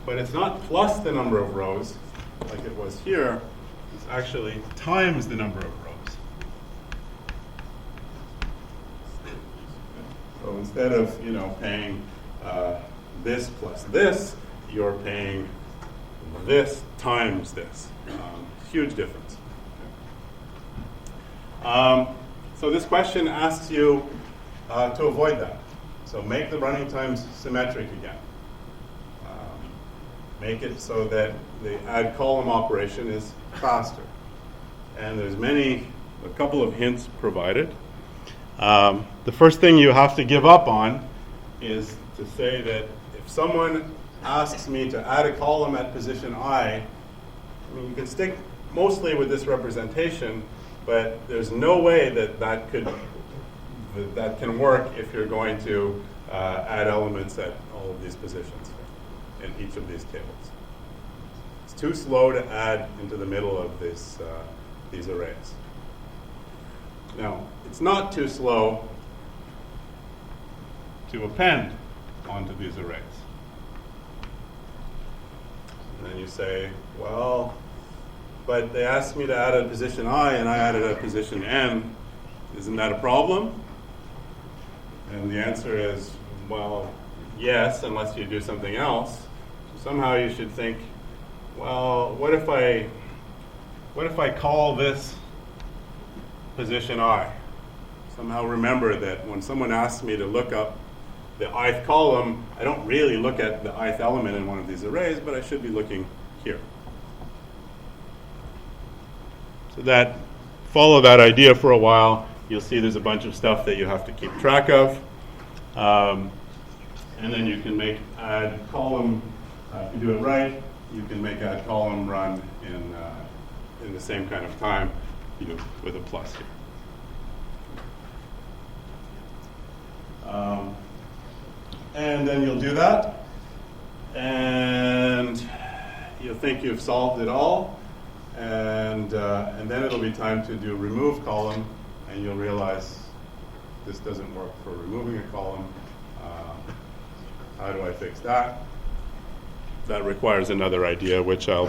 but it's not plus the number of rows like it was here. It's actually times the number of rows. So instead of paying this plus this, you're paying this times this. Huge difference. So this question asks you to avoid that. So make the running times symmetric again. Make it so that the add column operation is faster. And there's a couple of hints provided. The first thing you have to give up on is to say that if someone asks me to add a column at position I mean, you can stick mostly with this representation, but there's no way that can work if you're going to add elements at all of these positions in each of these tables. It's too slow to add into the middle of these arrays. Now, it's not too slow to append onto these arrays. And then you say, well, but they asked me to add a position I, and I added a position N. Isn't that a problem? And the answer is, well, yes, unless you do something else. So somehow you should think, well, what if I call this position I? Somehow remember that when someone asks me to look up the ith column, I don't really look at the ith element in one of these arrays, but I should be looking here. So follow that idea for a while. You'll see there's a bunch of stuff that you have to keep track of. And then you can make add column, if you do it right, you can make add column run in the same kind of time with a plus here. And then you'll do that, and you'll think you've solved it all, and then it'll be time to do remove column, and you'll realize this doesn't work for removing a column. How do I fix that? That requires another idea, which I'll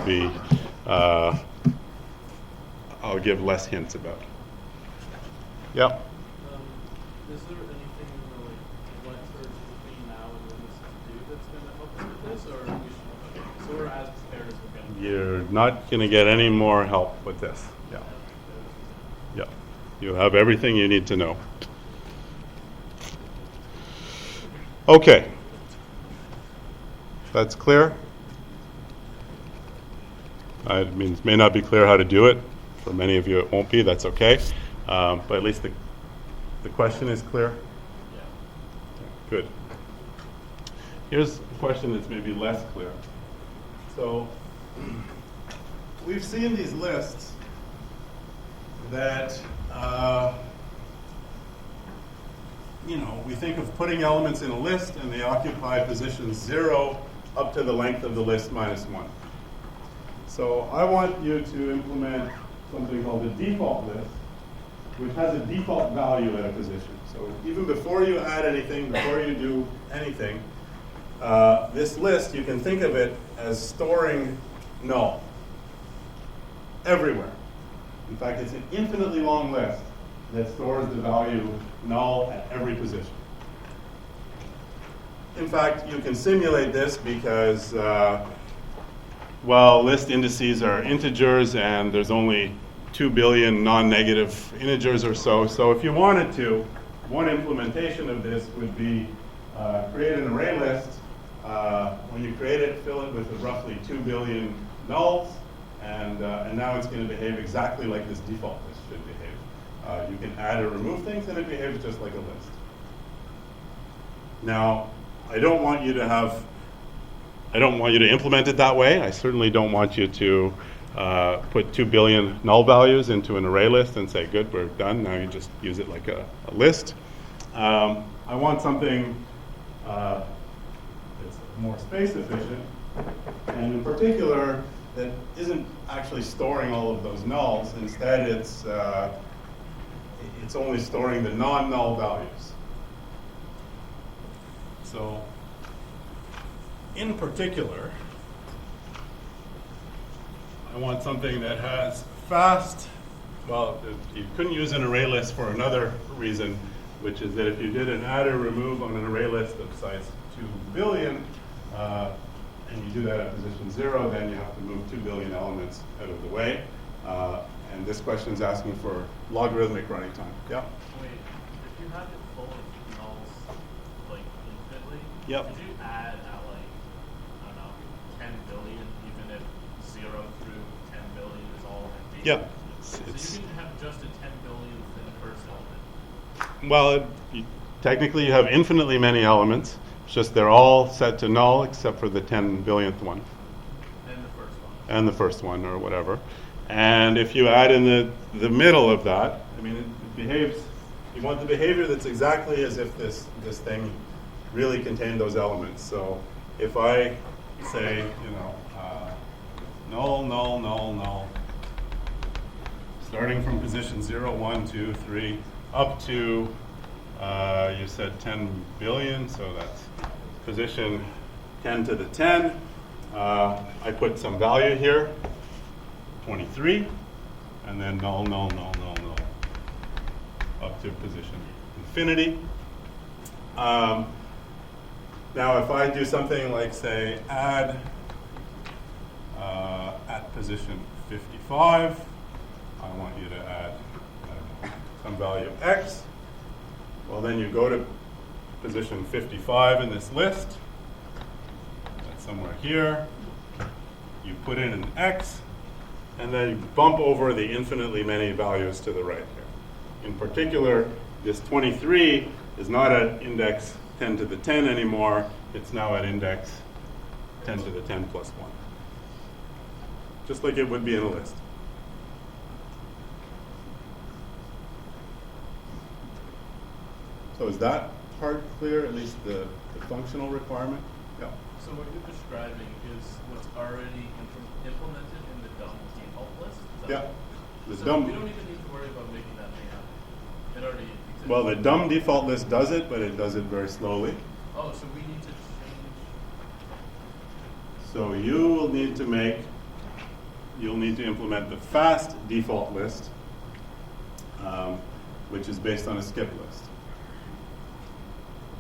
give less hints about. Yep. Is there anything in the went search between now and when this is due that's going to help us with this, or so we're as prepared as we're going to be? You're not going to get any more help with this. Yeah. Yeah. You have everything you need to know. Okay. That's clear? It means may not be clear how to do it. For many of you it won't be. That's okay. But at least the question is clear? Yeah. Good. Here's a question that's maybe less clear. So we've seen these lists that we think of putting elements in a list and they occupy position 0 up to the length of the list minus 1. So I want you to implement something called a default list, which has a default value at a position. So even before you add anything, before you do anything, this list, you can think of it as storing null everywhere. In fact, it's an infinitely long list that stores the value null at every position. In fact, you can simulate this because, well, list indices are integers and there's only 2 billion non-negative integers or so. So if you wanted to, one implementation of this would be create an array list. When you create it, fill it with roughly 2 billion nulls, and now it's going to behave exactly like this default list should behave. You can add or remove things, and it behaves just like a list. Now, I don't want you to implement it that way. I certainly don't want you to put 2 billion null values into an array list and say, good, we're done. Now you just use it like a list. I want something that's more space efficient, and in particular, that isn't actually storing all of those nulls. Instead, it's only storing the non-null values. So, in particular, I want something that has fast, well, you couldn't use an array list for another reason, which is that if you did an add or remove on an array list of size 2 billion, and you do that at position 0, then you have to move 2 billion elements out of the way. And this question is asking for logarithmic running time. Yeah? Wait, if you have it full of nulls, like infinitely, Yep. could you add at like, I don't know, 10 billion, even if 0 through 10 billion is all empty? Yeah. So you can have just a 10 billionth in the first element. Well, technically you have infinitely many elements. It's just they're all set to null except for the 10 billionth one. And the first one. And the first one, or whatever. And if you add in the middle of that, I mean, it behaves, you want the behavior that's exactly as if this thing really contained those elements. So if I say, null, null, null, null, starting from position 0, 1, 2, 3, up to, you said 10 billion, so that's position 10 to the 10. I put some value here, 23, and then null, null, null, null, null, up to position infinity. Now, if I do something like, say, add at position 55, I want you to add some value of x. Well, then you go to position 55 in this list. That's somewhere here. You put in an x, and then you bump over the infinitely many values to the right here. In particular, this 23 is not at index 10 to the 10 anymore. It's now at index 10 to the 10 plus 1. Just like it would be in a list. So is that part clear, at least the functional requirement? Yeah. So what you're describing is what's already implemented in the dumb default list? Is that Yeah. right? The So dumb, we don't even need to worry about making that thing happen. It already exists. well, the dumb default list does it, but it does it very slowly. Oh, so we need to change. So you'll need to implement the fast default list, which is based on a skip list.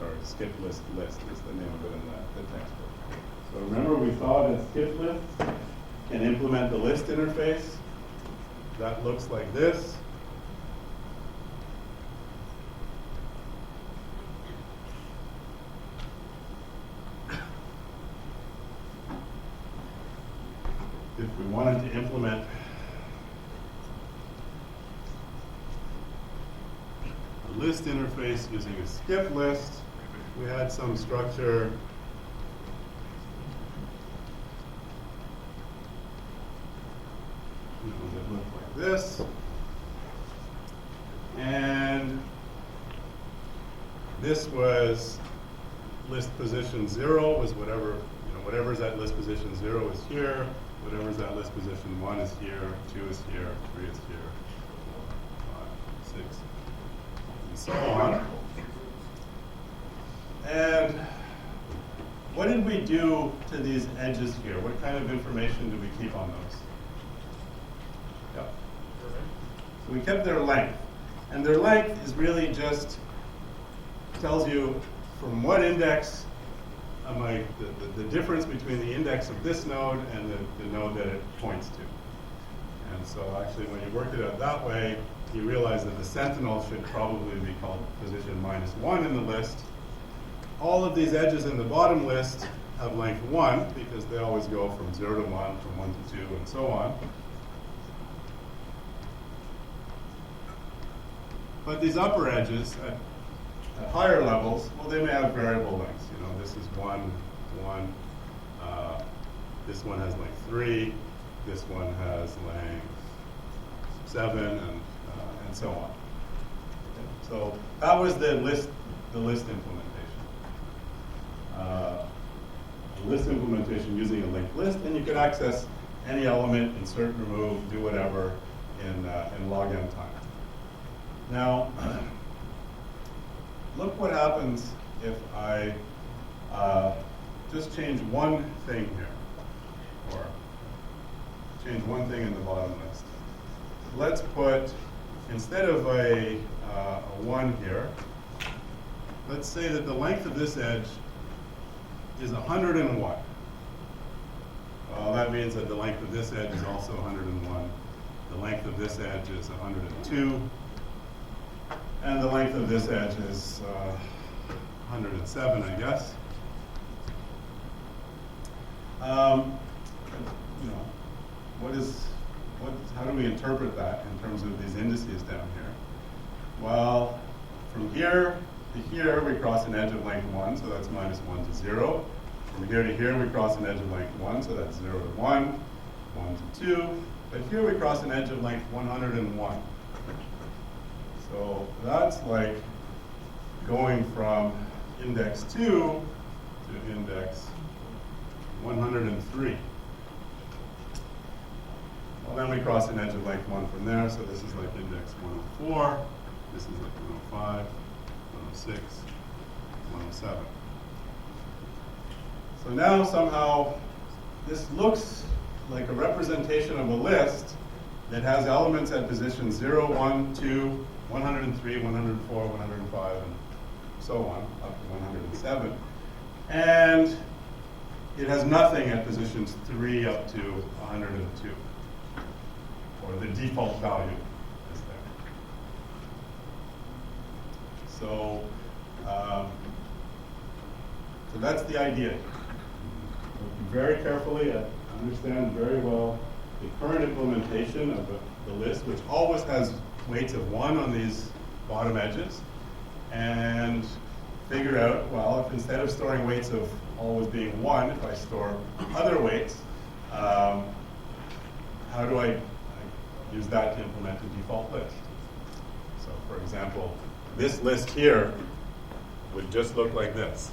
Or skip list is the name of it in the textbook. So remember we saw that skip lists can implement the list interface. That looks like this. If we wanted to implement a list interface using a skip list, we had some structure that looked like this. this was list position 0 was whatever, whatever's at list position 0 is here, whatever's at list position 1 is here, 2 is here, 3 is here, 4, 5, 6, and so on. And what did we do to these edges here? What kind of information did we keep on those? Yep. So we kept their length. And their length is really just tells you from what index am I, the difference between the index of this node and the node that it points to. And so actually when you work it out that way, you realize that the sentinel should probably be called position -1 in the list. All of these edges in the bottom list have length 1 because they always go from 0 to 1, from 1 to 2, and so on. But these upper edges at higher levels, well, they may have variable lengths. This is 1, 1. This one has length 3. This one has length 7, and so on. Okay. So that was the list implementation. List implementation using a linked list, and you can access any element, insert, remove, do whatever in log n time. Now, look what happens if I just change one thing here, or change one thing in the bottom list. Let's put, instead of a 1 here, let's say that the length of this edge is 101. Well, that means that the length of this edge is also 101. The length of this edge is 102. And the length of this edge is 107, I guess. How do we interpret that in terms of these indices down here? Well, from here to here, we cross an edge of length 1, so that's -1 to 0. From here to here, we cross an edge of length 1, so that's 0 to 1, 1 to 2. But here we cross an edge of length 101. So that's like going from index 2 to index 103. Well, then we cross an edge of length 1 from there, so this is like index 104. This is like 105, 106, 107. So now somehow this looks like a representation of a list that has elements at position 0, 1, 2, 103, 104, 105, and so on, up to 107. And it has nothing at positions 3 up to 102, or the default value is there. So that's the idea. Look very carefully at, understand very well the current implementation of the list, which always has weights of 1 on these bottom edges, and figure out, well, if instead of storing weights of always being 1, if I store other weights, how do I use that to implement a default list? So for example, this list here would just look like this.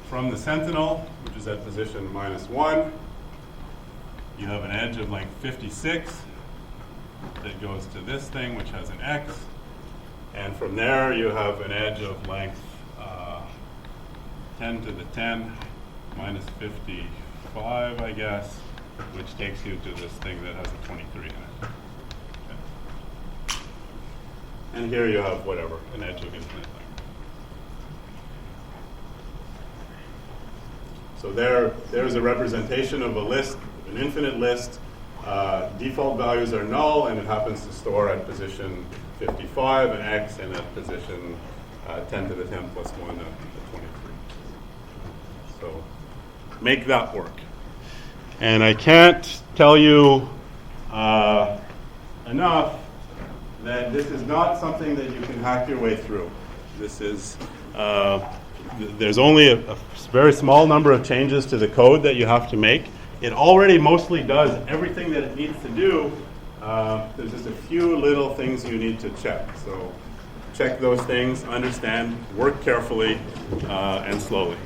From the sentinel, which is at position -1, you have an edge of length 56 that goes to this thing, which has an X. And from there, you have an edge of length 10 to the 10 minus 55, I guess, which takes you to this thing that has a 23 in it. Okay. And here you have whatever, an edge of infinite length. So there's a representation of a list, an infinite list. Default values are null, and it happens to store at position 55 an X, and at position 10 to the 10 plus 1 a 23. So make that work. And I can't tell you enough that this is not something that you can hack your way through. This is, there's only a very small number of changes to the code that you have to make. It already mostly does everything that it needs to do. There's just a few little things you need to check. So check those things, understand, work carefully, and slowly.